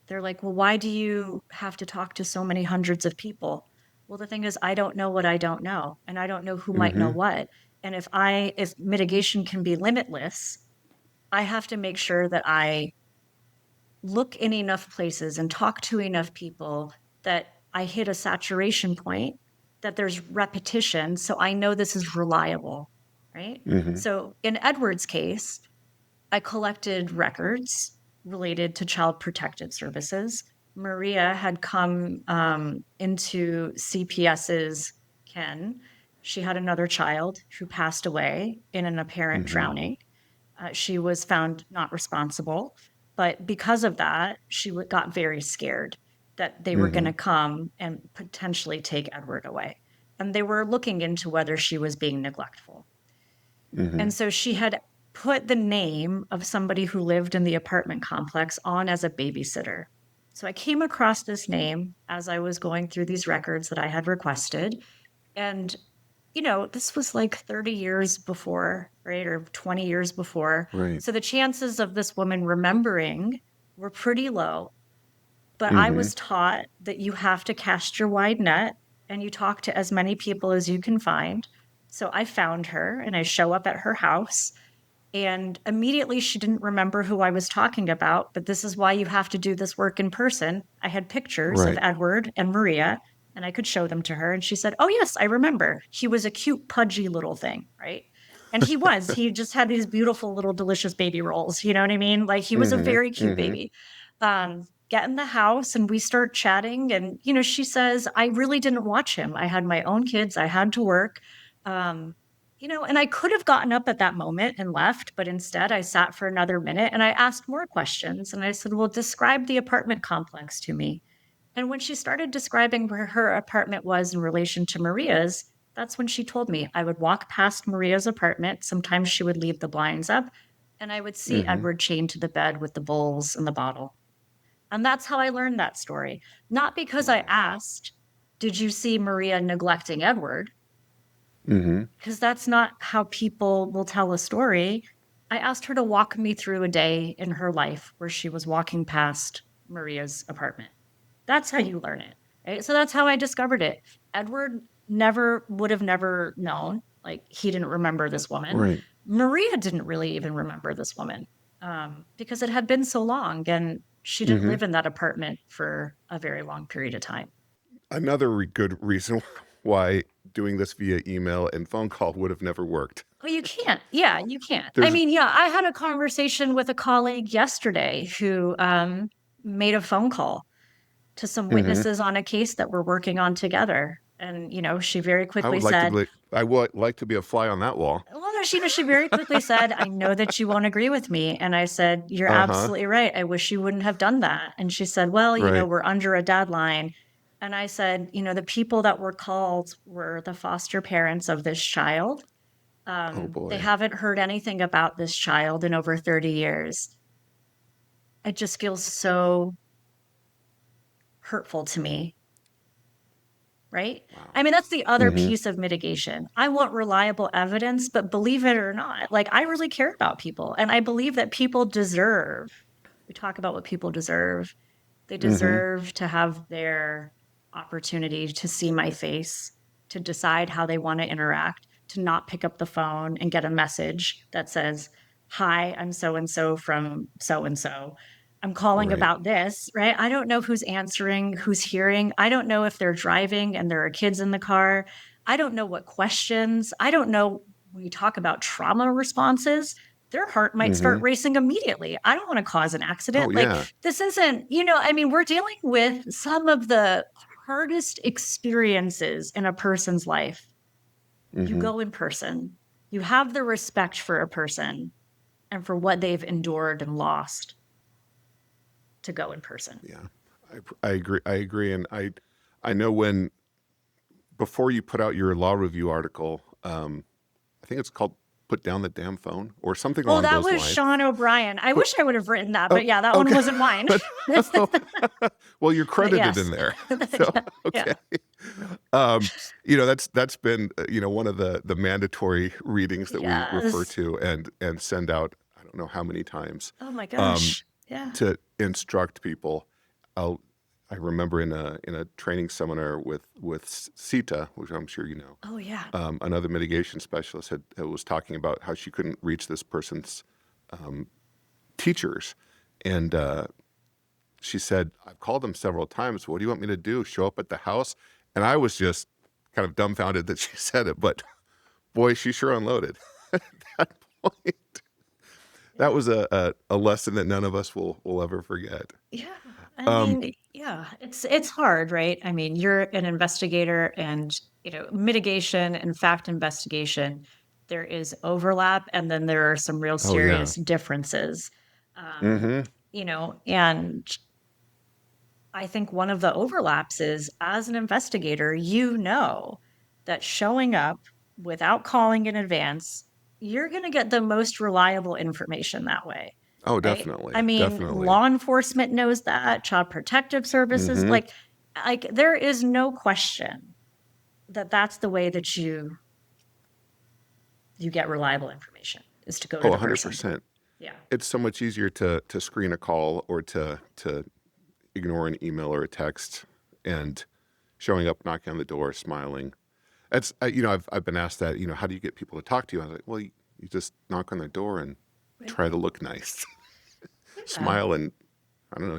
They're like, well, why do you have to talk to so many hundreds of people? Well, the thing is, I don't know what I don't know, and I don't know who might know Mm-hmm. what. And if mitigation can be limitless, I have to make sure that I look in enough places and talk to enough people that I hit a saturation point, that there's repetition. So I know this is reliable, right? Mm-hmm. So in Edward's case, I collected records related to Child Protective Services. Maria had come into CPS's ken. She had another child who passed away in an apparent Mm-hmm. drowning. She was found not responsible, but because of that, she got very scared that they were going Mm-hmm. to come and potentially take Edward away. And they were looking into whether she was being neglectful. Mm-hmm. And so she had put the name of somebody who lived in the apartment complex on as a babysitter. So I came across this name as I was going through these records that I had requested. And, this was like 30 years before, right? Or 20 years before. Right. So the chances of this woman remembering were pretty low. But I Mm-hmm. was taught that you have to cast your wide net and you talk to as many people as you can find. So I found her and I show up at her house. And immediately she didn't remember who I was talking about, but this is why you have to do this work in person. I had pictures of Right. Edward and Maria, and I could show them to her. And she said, oh, yes, I remember. He was a cute, pudgy little thing, right? And he just had these beautiful little delicious baby rolls. You know what I mean? Like he was a Mm-hmm. very cute Mm-hmm. baby. Get in the house and we start chatting. And, she says, I really didn't watch him. I had my own kids. I had to work. Um, and I could have gotten up at that moment and left, but instead I sat for another minute and I asked more questions. And I said, well, describe the apartment complex to me. And when she started describing where her apartment was in relation to Maria's, that's when she told me I would walk past Maria's apartment. Sometimes she would leave the blinds up and I would see Mm-hmm. Edward chained to the bed with the bowls and the bottle. And that's how I learned that story. Not because I Wow. asked, did you see Maria neglecting Edward? Mm-hmm. Because that's not how people will tell a story. I asked her to walk me through a day in her life where she was walking past Maria's apartment. That's how you learn it. Right? So that's how I discovered it. Edward would have never known. Like he didn't remember this woman. Right. Maria didn't really even remember this woman because it had been so long and she didn't Mm-hmm. live in that apartment for a very long period of time. Another good reason why doing this via email and phone call would have never worked. Well, you can't. Yeah, you can't. I There's mean, yeah, I had a conversation with a colleague yesterday who made a phone call to some mm-hmm. witnesses on a case that we're working on together. And, she very I quickly would like to said, be I would like to be a fly on that wall. well, no, she very quickly said, I know that you won't agree with me. And I said, you're Uh-huh. absolutely right. I wish you wouldn't have done that. And she said, well, Right. we're under a deadline. And I said, the people that were called were the foster parents of this child. Oh They boy. haven't heard anything about this child in over 30 years. It just feels so hurtful to me, right? Wow. I mean, that's the other Mm-hmm. piece of mitigation. I want reliable evidence, but believe it or not, like I really care about people and I believe that people deserve, we talk about what people deserve. They Mm-hmm. deserve to have their opportunity to see my face, to decide how they want to interact, to not pick up the phone and get a message that says, hi, I'm so and so from so and so. I'm calling Right. about this, right? I don't know who's answering, who's hearing. I don't know if they're driving and there are kids in the car. I don't know what questions. I don't know when you talk about trauma responses, their heart might Mm-hmm. start racing immediately. I don't want to cause an accident. Oh Like yeah. this isn't, I mean, we're dealing with some of the hardest experiences in a person's life. You Mm-hmm. go in person, you have the respect for a person and for what they've endured and lost to go in person. Yeah. I agree. I agree. And I know when before you put out your law review article, I think it's called "Put Down the Damn Phone" or something Oh, along that those was lines. Sean O'Brien. I But wish I would have written that, oh, but yeah, that one okay. wasn't mine. Oh, well, you're But credited yes. in there. So Yeah. okay. um, that's been one of the mandatory readings that we refer Yes. to and send out. I don't know how many times Oh my um, gosh. Yeah. to instruct people. I'll, I remember in a training seminar with Sita, which I'm sure you know, Oh yeah. another mitigation specialist was talking about how she couldn't reach this person's um, teachers, and she said, "I've called them several times. What do you want me to do? Show up at the house?" And I was just kind of dumbfounded that she said it, but boy, she sure unloaded at that point. That Yeah. was a lesson that none of us will ever forget. Yeah. I Um, mean, yeah, it's hard, right? I mean, you're an investigator and, mitigation and fact investigation, there is overlap and then there are some real oh yeah. serious differences. Um, Mm-hmm. and I think one of the overlaps is as an investigator, you know that showing up without calling in advance, you're going to get the most reliable information that way. Oh, Right? I definitely, mean, definitely. law enforcement knows that, child protective services, Mm-hmm. like there is no question that that's the way that you get reliable information is to go to Oh, the person. 100%. Yeah. It's so much easier to screen a call or to ignore an email or a text and showing up, knocking on the door, smiling. That's I've been asked that. How do you get people to talk to you? I was like, well, you just knock on their door and Right. try to look nice, Yeah. smile, and I don't know.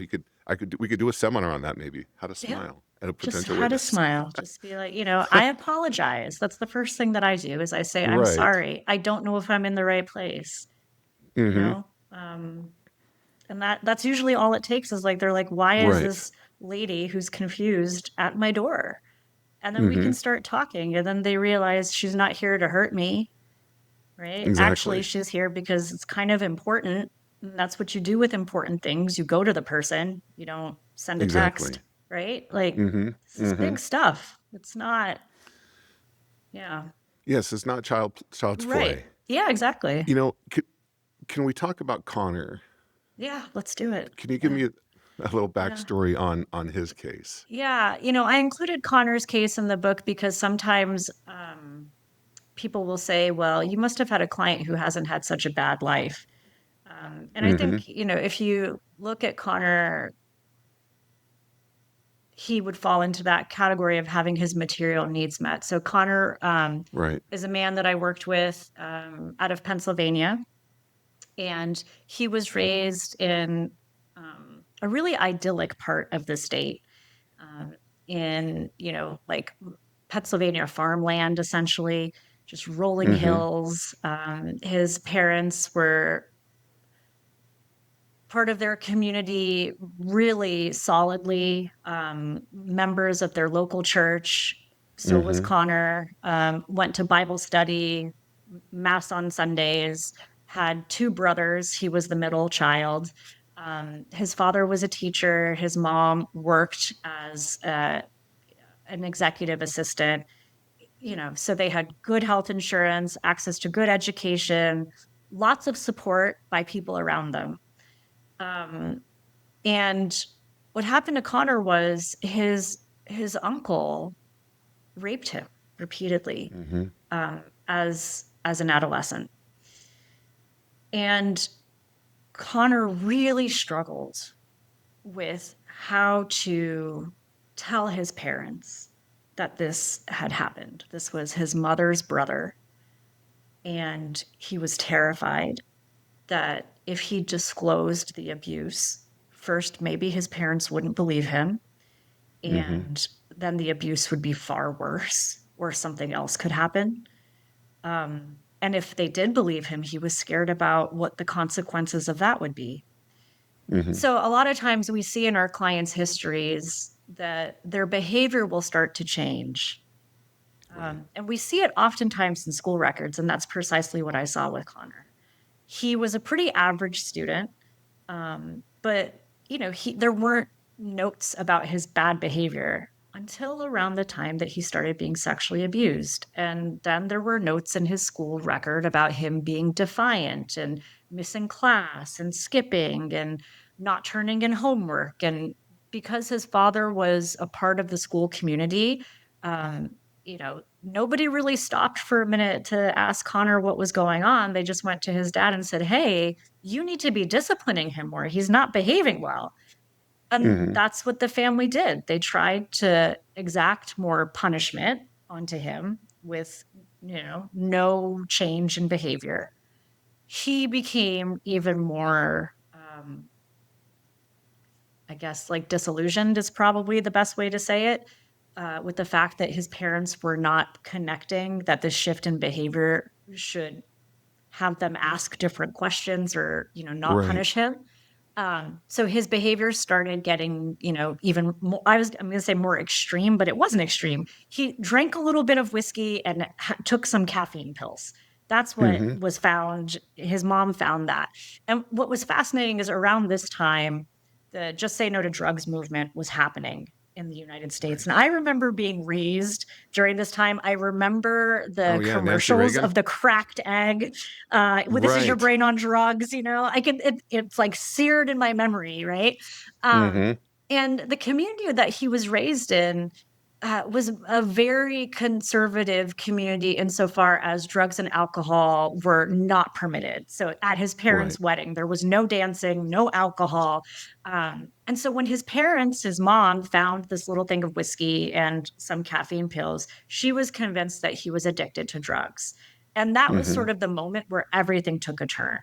We could do a seminar on that maybe. How to Yeah. smile at a Just potential how to witness. smile. Just be like, I apologize. That's the first thing that I do is I say, I'm Right. sorry. I don't know if I'm in the right place, you Mm-hmm. know? And that's usually all it takes is like they're like, why is Right. this lady who's confused at my door? And then we Mm-hmm. can start talking. And then they realize she's not here to hurt me, right? Actually, Exactly. she's here because it's kind of important. And that's what you do with important things. You go to the person, you don't send a text, Exactly. right? Like, Mm-hmm. this is Mm-hmm. big stuff. It's not, yeah. Yes, it's not child's Right. play. Yeah, exactly. Can we talk about Connor? Yeah, let's do it. Can you give Yeah. me a little Yeah. backstory on his case? Yeah. I included Connor's case in the book because sometimes people will say, well, you must have had a client who hasn't had such a bad life. And I Mm-hmm. think, if you look at Connor, he would fall into that category of having his material needs met. So Connor Right. is a man that I worked with out of Pennsylvania, and he was raised in a really idyllic part of the state, um, in like Pennsylvania farmland, essentially, just rolling Mm-hmm. hills. His parents were part of their community really solidly, members of their local church. So was Mm-hmm. Connor. Went to Bible study, mass on Sundays, had two brothers. He was the middle child. His father was a teacher. His mom worked as an executive assistant. So they had good health insurance, access to good education, lots of support by people around them. Um, and what happened to Connor was his uncle raped him repeatedly, Mm-hmm. as an adolescent. And Connor really struggled with how to tell his parents that this had happened. This was his mother's brother. And he was terrified that if he disclosed the abuse, first, maybe his parents wouldn't believe him. Mm-hmm. And then the abuse would be far worse, or something else could happen. And if they did believe him, he was scared about what the consequences of that would be. Mm-hmm. So a lot of times we see in our clients' histories that their behavior will start to change. Right. And we see it oftentimes in school records, and that's precisely what I saw with Connor. He was a pretty average student, but there weren't notes about his bad behavior until around the time that he started being sexually abused. And then there were notes in his school record about him being defiant and missing class and skipping and not turning in homework. And because his father was a part of the school community, Nobody really stopped for a minute to ask Connor what was going on. They just went to his dad and said, "Hey, you need to be disciplining him more. He's not behaving well." And Hmm. that's what the family did. They tried to exact more punishment onto him with, no change in behavior. He became even more, I guess, like disillusioned is probably the best way to say it, with the fact that his parents were not connecting that this shift in behavior should have them ask different questions or, not Right. punish him. So his behavior started getting, even more, I'm going to say more extreme, but it wasn't extreme. He drank a little bit of whiskey and took some caffeine pills. That's what Hmm. was found. His mom found that. And what was fascinating is around this time, the Just Say No to Drugs movement was happening in the United States. Right. And I remember being raised during this time. I remember Oh the yeah, Nancy commercials Reagan. of the cracked egg. Well, this is your Right. brain on drugs. It's like seared in my memory, right? Um, Hmm. and the community that he was raised in was a very conservative community insofar as drugs and alcohol were not permitted. So at his Right. parents' wedding, there was no dancing, no alcohol. And so when his mom, found this little thing of whiskey and some caffeine pills, she was convinced that he was addicted to drugs. And that was Hmm. sort of the moment where everything took a turn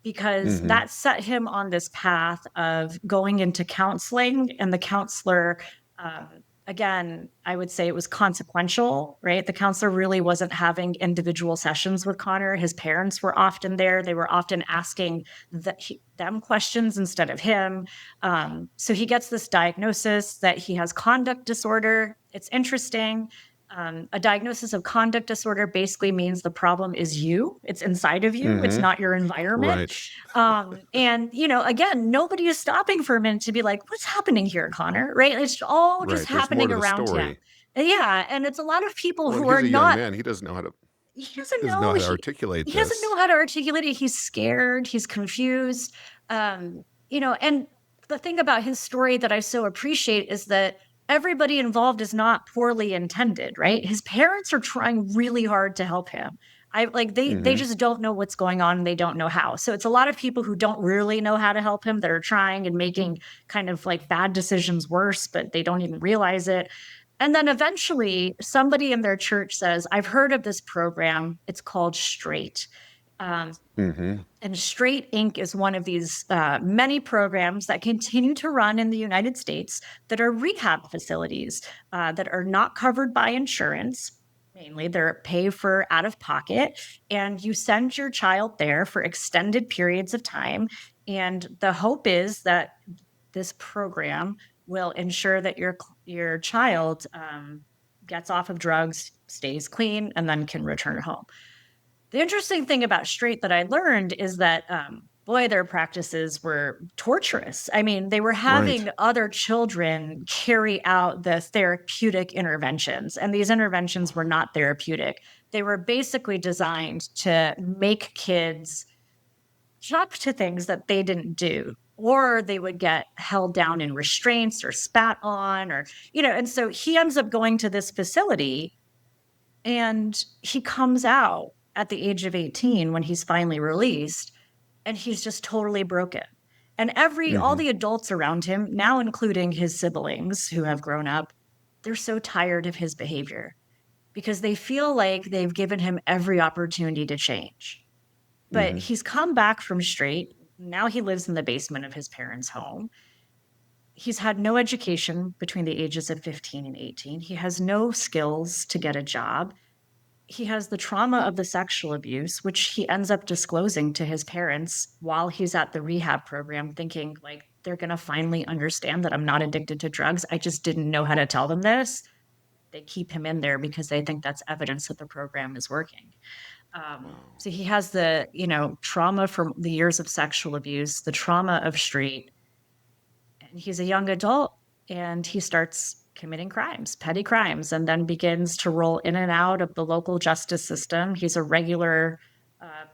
because Hmm. that set him on this path of going into counseling. And the counselor, um, again, I would say it was consequential, right? The counselor really wasn't having individual sessions with Connor. His parents were often there. They were often asking them questions instead of him. So he gets this diagnosis that he has conduct disorder. It's interesting. A diagnosis of conduct disorder basically means the problem is you. It's inside of you. It's Hmm. not your environment. Right. And again, nobody is stopping for a minute to be like, "What's happening here, Connor?" Right? It's all just Right. There's more happening to the around him. story. Yeah, and it's a lot of people Well, and who he's are a young not. man. He doesn't know how to He doesn't doesn't know know. how to He articulate he doesn't this. know how to articulate it. He's scared. He's confused. And the thing about his story that I so appreciate is that everybody involved is not poorly intended, right? His parents are trying really hard to help him. They Hmm. just don't know what's going on and they don't know how. So it's a lot of people who don't really know how to help him that are trying and making kind of like bad decisions worse, but they don't even realize it. And then eventually somebody in their church says, "I've heard of this program. It's called Straight." Um, Hmm. and Straight Inc. is one of these many programs that continue to run in the United States that are rehab facilities that are not covered by insurance. Mainly, they're pay for out of pocket, and you send your child there for extended periods of time. And the hope is that this program will ensure that your child gets off of drugs, stays clean, and then can return home. The interesting thing about Straight that I learned is that, boy, their practices were torturous. I mean, they were Right. having other children carry out the therapeutic interventions, and these interventions were not therapeutic. They were basically designed to make kids jump to things that they didn't do. Or they would get held down in restraints or spat on, and so he ends up going to this facility and he comes out at the age of 18 when he's finally released, and he's just totally broken. And all Hmm. the adults around him, now including his siblings who have grown up, they're so tired of his behavior because they feel like they've given him every opportunity to change. But Hmm. he's come back from Straight. Now he lives in the basement of his parents' home. He's had no education between the ages of 15 and 18. He has no skills to get a job. He has the trauma of the sexual abuse, which he ends up disclosing to his parents while he's at the rehab program, thinking like they're going to finally understand that I'm not addicted to drugs. I just didn't know how to tell them this. They keep him in there because they think that's evidence that the program is working. Wow. So he has the, trauma from the years of sexual abuse, the trauma of Street, and he's a young adult and he starts committing crimes, petty crimes, and then begins to roll in and out of the local justice system. He's a regular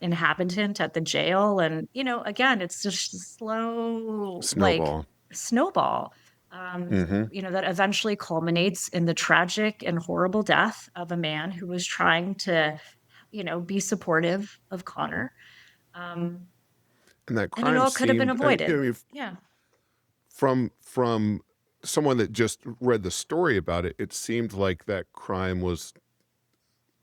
inhabitant at the jail. And, again, it's just slow, like Snowball. snowball. Mm-hmm. that eventually culminates in the tragic and horrible death of a man who was trying to, be supportive of Connor. Um, And that and, crime it could have been seemed, I avoided. mean, Yeah. from someone that just read the story about it, it seemed like that crime was,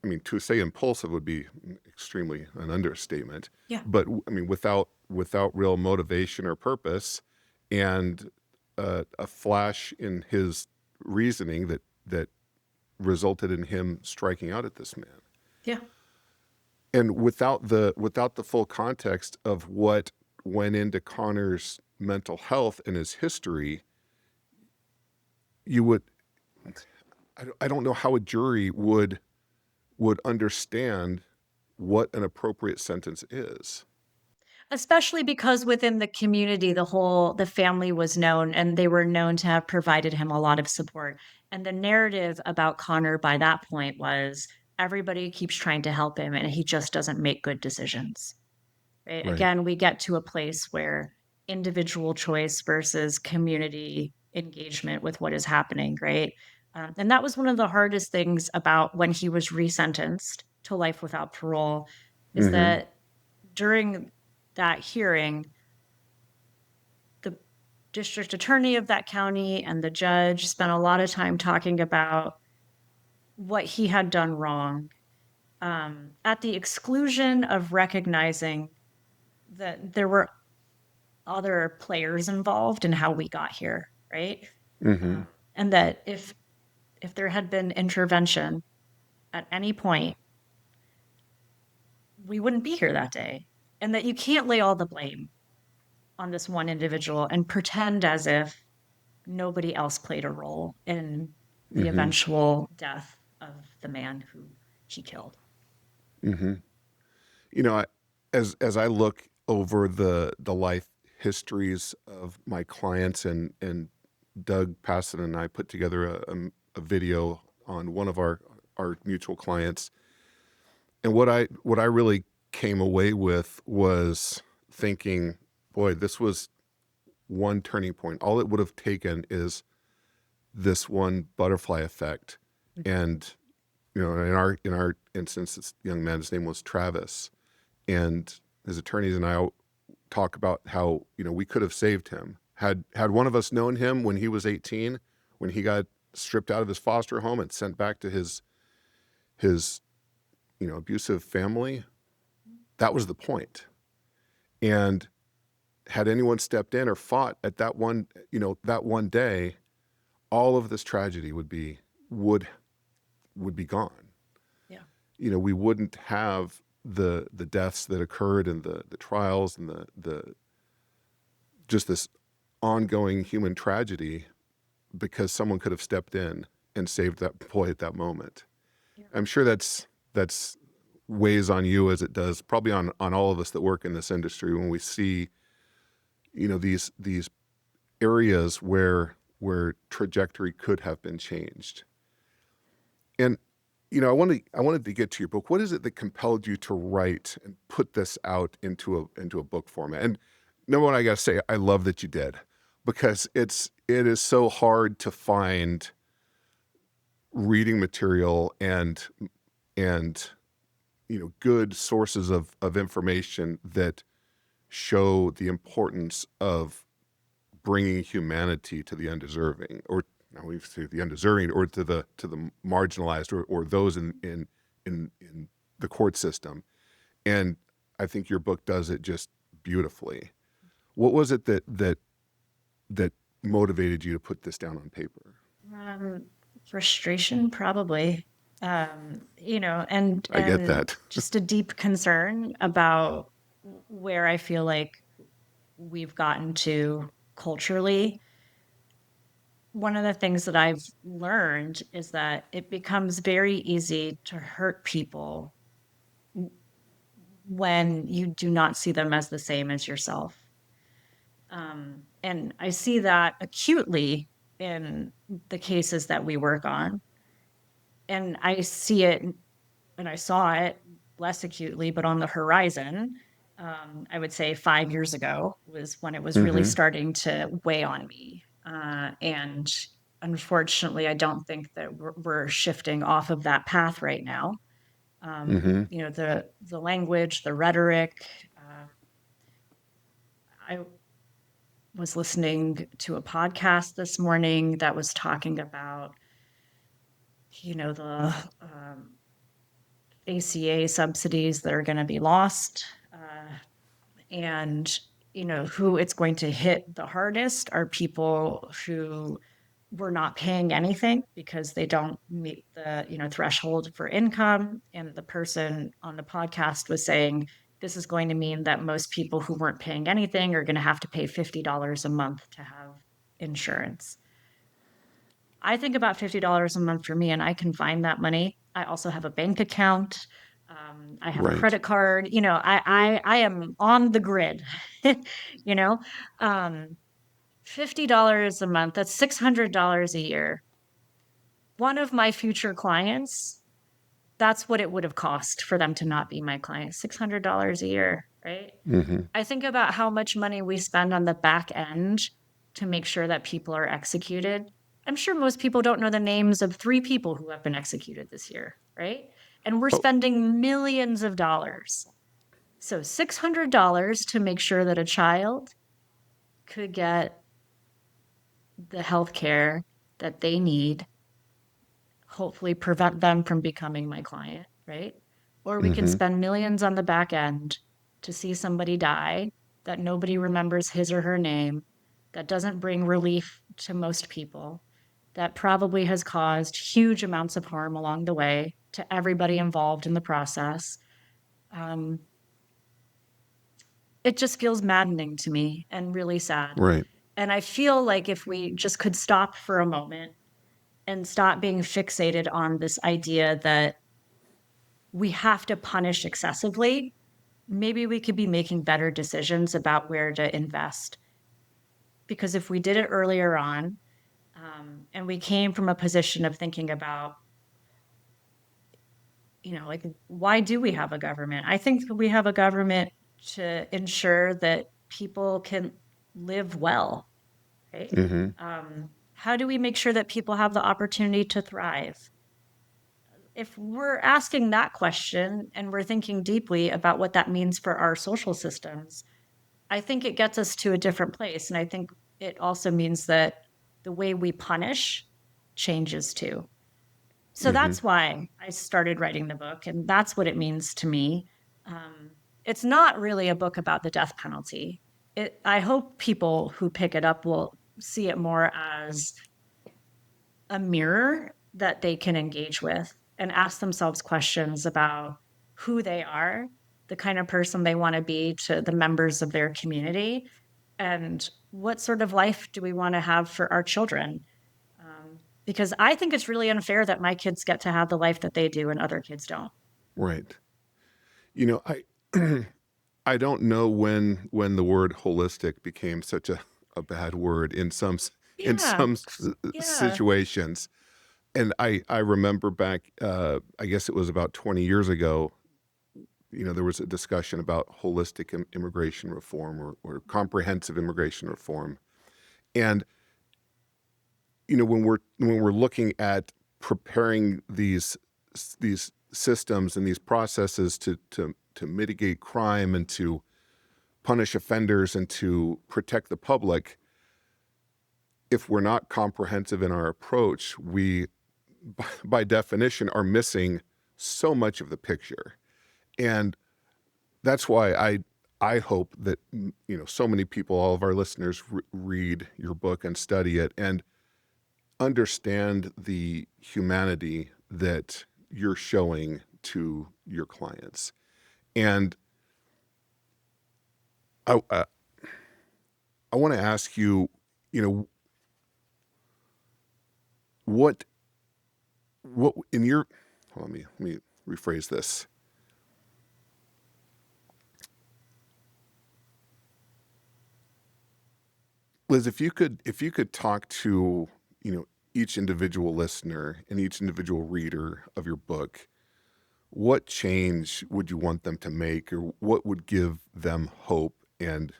I mean, to say impulsive would be extremely an understatement, Yeah. but I mean, without real motivation or purpose, and a flash in his reasoning that resulted in him striking out at this man, Yeah. and without the full context of what went into Connor's mental health and his history, you would, I don't know how a jury would understand what an appropriate sentence is. Especially because within the community, the family was known and they were known to have provided him a lot of support. And the narrative about Connor by that point was everybody keeps trying to help him and he just doesn't make good decisions. Right? Right. Again, we get to a place where individual choice versus community engagement with what is happening, right? And that was one of the hardest things about when he was resentenced to life without parole, is Mm-hmm. that during that hearing, the district attorney of that county and the judge spent a lot of time talking about what he had done wrong, at the exclusion of recognizing that there were other players involved in how we got here, right? Mm-hmm. Um, and that if there had been intervention at any point, we wouldn't be here that day, and that you can't lay all the blame on this one individual and pretend as if nobody else played a role in the Mm-hmm. eventual death of the man who he killed. Mm-hmm. You know, as I look over the life histories of my clients, and Doug Passon and I put together a video on one of our mutual clients, and what I really came away with was thinking, boy, this was one turning point. All it would have taken is this one butterfly effect, and in our instance, this young man's name was Travis, and his attorneys and I talk about how we could have saved him had one of us known him when he was 18, when he got stripped out of his foster home and sent back to his abusive family. That was the point. And had anyone stepped in or fought at that one day, all of this tragedy would be gone. Yeah. We wouldn't have the deaths that occurred, and the trials, and the just this ongoing human tragedy, because someone could have stepped in and saved that boy at that moment. Yeah. I'm sure that's weighs on you, as it does probably on all of us that work in this industry, when we see these areas where trajectory could have been changed. And I wanted to get to your book. What is it that compelled you to write and put this out into a book format? And number one, I got to say, I love that you did, because it is so hard to find reading material and good sources of information that show the importance of bringing humanity to the undeserving, or now we say the undeserving, or to the marginalized, or those in the court system. And I think your book does it just beautifully. What was it that motivated you to put this down on paper? Um, Frustration, probably. And I get that. just a deep concern about where I feel like we've gotten to culturally. One of the things that I've learned is that it becomes very easy to hurt people when you do not see them as the same as yourself. And I see that acutely in the cases that we work on. And I see it, and I saw it less acutely, but on the horizon, I would say 5 years ago was when it was really Mm-hmm. starting to weigh on me. And unfortunately, I don't think that we're shifting off of that path right now. Mm-hmm. The language, the rhetoric. I was listening to a podcast this morning that was talking about, the ACA subsidies that are going to be lost. And, who it's going to hit the hardest are people who were not paying anything because they don't meet the, threshold for income. And the person on the podcast was saying, this is going to mean that most people who weren't paying anything are going to have to pay $50 a month to have insurance. I think about $50 a month for me, and I can find that money. I also have a bank account. I have a Right. credit card. I am on the grid. you know, um, $50 a month. That's $600 a year. One of my future clients, that's what it would have cost for them to not be my client. $600 a year, right? Mm-hmm. I think about how much money we spend on the back end to make sure that people are executed. I'm sure most people don't know the names of 3 people who have been executed this year, right? And we're Oh, spending millions of dollars. So $600 to make sure that a child could get the health care that they need, hopefully prevent them from becoming my client, right? Or we can mm-hmm. spend millions on the back end to see somebody die that nobody remembers his or her name, that doesn't bring relief to most people, that probably has caused huge amounts of harm along the way to everybody involved in the process. Um, it just feels maddening to me and really sad. Right. And I feel like if we just could stop for a moment and stop being fixated on this idea that we have to punish excessively, maybe we could be making better decisions about where to invest. Because if we did it earlier on, and we came from a position of thinking about, like, why do we have a government? I think we have a government to ensure that people can live well, right? Mm-hmm. How do we make sure that people have the opportunity to thrive? If we're asking that question and we're thinking deeply about what that means for our social systems, I think it gets us to a different place. And I think it also means that the way we punish changes too. So Mm-hmm. that's why I started writing the book. And that's what it means to me. Um, it's not really a book about the death penalty. I hope people who pick it up will see it more as a mirror that they can engage with and ask themselves questions about who they are, the kind of person they want to be to the members of their community, and what sort of life do we want to have for our children. Because I think it's really unfair that my kids get to have the life that they do and other kids don't. Right. I I don't know when the word holistic became such a bad word in in Yeah, some yeah. situations. And I remember back, I guess it was about 20 years ago, there was a discussion about holistic immigration reform or comprehensive immigration reform. And, when we're looking at preparing these systems and these processes to mitigate crime and to punish offenders and to protect the public, if we're not comprehensive in our approach, we, by definition, are missing so much of the picture. And that's why I hope that so many people, all of our listeners, read your book and study it and understand the humanity that you're showing to your clients. And I I want to ask you, you know, what in your let me rephrase this. Liz, if you could talk to, each individual listener and each individual reader of your book, what change would you want them to make, or what would give them hope and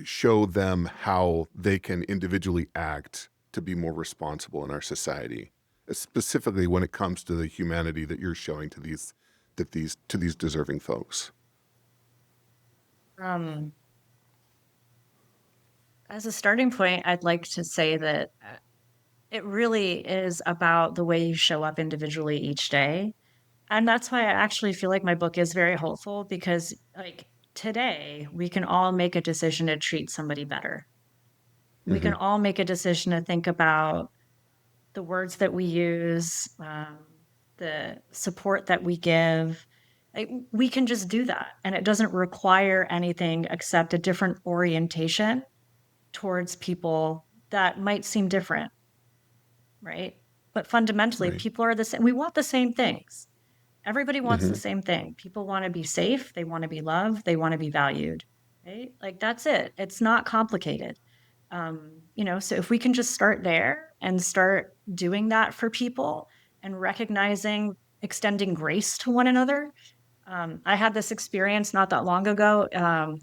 show them how they can individually act to be more responsible in our society, specifically when it comes to the humanity that you're showing to these deserving folks. Um, as a starting point, I'd like to say that it really is about the way you show up individually each day. And that's why I actually feel like my book is very hopeful because, like, today we can all make a decision to treat somebody better. We Mm-hmm. can all make a decision to think about the words that we use, the support that we give. Like, we can just do that. And it doesn't require anything except a different orientation towards people that might seem different, right? But fundamentally, Right. people are the same. We want the same things. Everybody wants the Mm-hmm. same thing. People want to be safe, they want to be loved, they want to be valued, right? Like, that's it. It's not complicated. So if we can just start there and start doing that for people and recognizing, extending grace to one another. I had this experience not that long ago,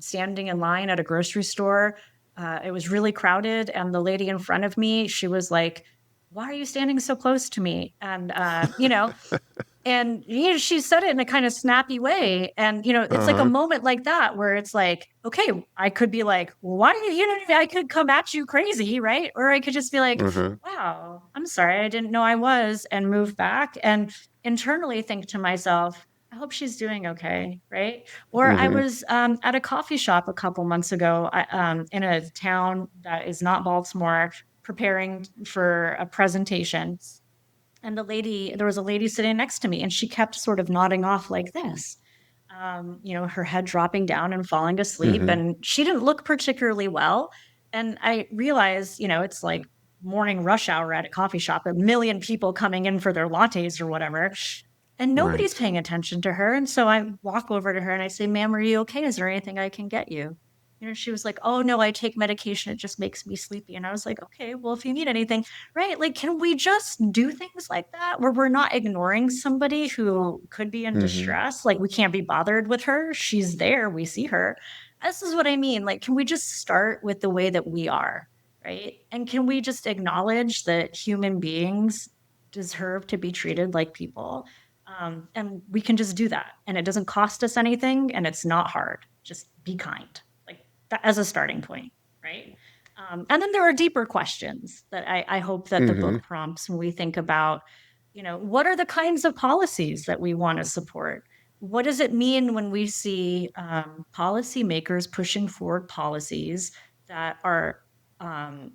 standing in line at a grocery store. It was really crowded, and the lady in front of me, she was like, "Why are you standing so close to me?" And she said it in a kind of snappy way. And, it's like a Uh-huh. moment like that where it's like, okay, I could be like, well, why, I could come at you crazy, right? Or I could just be like, Uh-huh. wow, I'm sorry, I didn't know I was, and move back and internally think to myself, I hope she's doing okay, right? Or I Mm-hmm. was at a coffee shop a couple months ago in a town that is not Baltimore, preparing for a presentation, and there was a lady sitting next to me, and she kept sort of nodding off like this, her head dropping down and falling asleep. Mm-hmm. And she didn't look particularly well. And I realized, it's like morning rush hour at a coffee shop, a million people coming in for their lattes or whatever. And nobody's Right. paying attention to her. And so I walk over to her and I say, "Ma'am, are you okay? Is there anything I can get you?" She was like, "Oh, no, I take medication. It just makes me sleepy." And I was like, "Okay, well, if you need anything," right? Like, can we just do things like that where we're not ignoring somebody who could be in Mm-hmm. distress? Like, we can't be bothered with her. She's there. We see her. This is what I mean. Like, can we just start with the way that we are, right? And can we just acknowledge that human beings deserve to be treated like people? And we can just do that. And it doesn't cost us anything and it's not hard. Just be kind, like that as a starting point, right? And then there are deeper questions that I hope that the Mm-hmm. book prompts when we think about, what are the kinds of policies that we want to support? What does it mean when we see policymakers pushing forward policies that are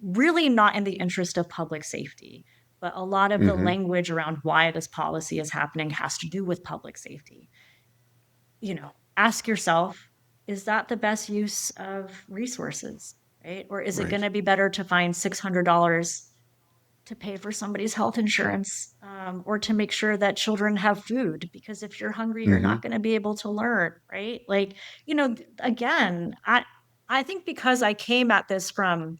really not in the interest of public safety? But a lot of the Mm-hmm. language around why this policy is happening has to do with public safety. Ask yourself, is that the best use of resources, right? Or is it going Right. to be better to find $600 to pay for somebody's health insurance, or to make sure that children have food? Because if you're hungry, you're Mm-hmm. not going to be able to learn, right? Like, again, I think because I came at this from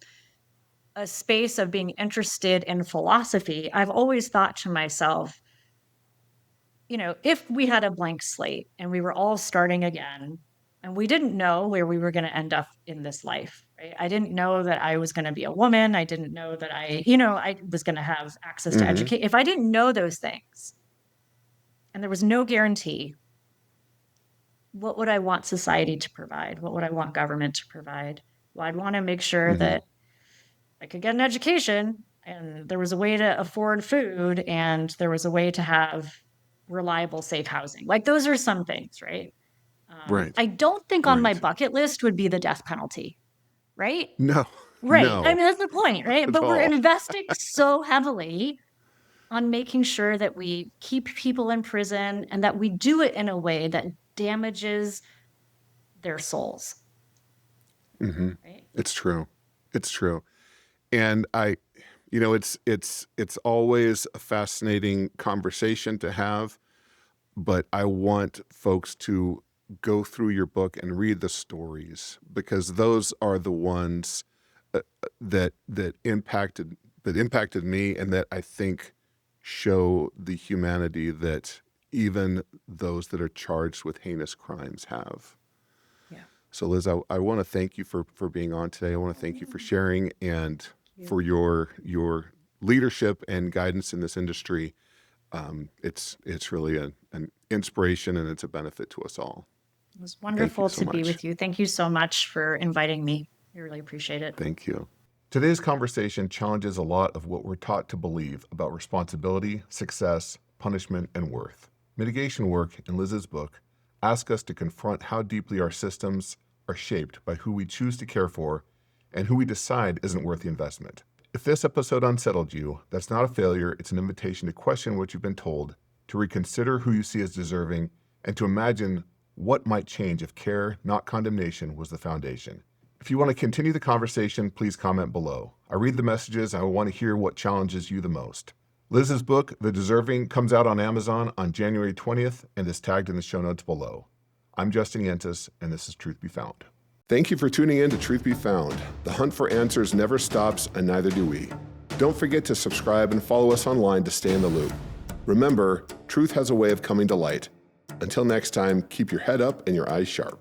a space of being interested in philosophy, I've always thought to myself, if we had a blank slate and we were all starting again and we didn't know where we were going to end up in this life, right? I didn't know that I was going to be a woman. I didn't know that I was going to have access to Mm-hmm. educate. If I didn't know those things and there was no guarantee, what would I want society to provide? What would I want government to provide? Well, I'd want to make sure Mm-hmm. that I could get an education and there was a way to afford food and there was a way to have reliable, safe housing. Like, those are some things, right? Right. I don't think on my Right. bucket list would be the death penalty, right? No. Right. I No. mean, that's the point, right? At But we're all. investing so heavily on making sure that we keep people in prison and that we do it in a way that damages their souls, Mm-hmm. right? It's true. It's true. And it's always a fascinating conversation to have, but I want folks to go through your book and read the stories because those are the ones that impacted me and that I think show the humanity that even those that are charged with heinous crimes have. Yeah. So Liz, I want to thank you for being on today. I want to thank you for sharing and for your leadership and guidance in this industry. It's really an inspiration, and it's a benefit to us all. It was Thank you wonderful so to be much. with you. Thank you so much for inviting me. I really appreciate it. Thank you. Today's conversation challenges a lot of what we're taught to believe about responsibility, success, punishment, and worth. Mitigation work in Liz's book asks us to confront how deeply our systems are shaped by who we choose to care for and who we decide isn't worth the investment. If this episode unsettled you, that's not a failure. It's an invitation to question what you've been told, to reconsider who you see as deserving, and to imagine what might change if care, not condemnation, was the foundation. If you want to continue the conversation, please comment below. I read the messages. I want to hear what challenges you the most. Liz's book, The Deserving, comes out on Amazon on January 20th and is tagged in the show notes below. I'm Justin Yentes, and this is Truth Be Found. Thank you for tuning in to Truth Be Found. The hunt for answers never stops, and neither do we. Don't forget to subscribe and follow us online to stay in the loop. Remember, truth has a way of coming to light. Until next time, keep your head up and your eyes sharp.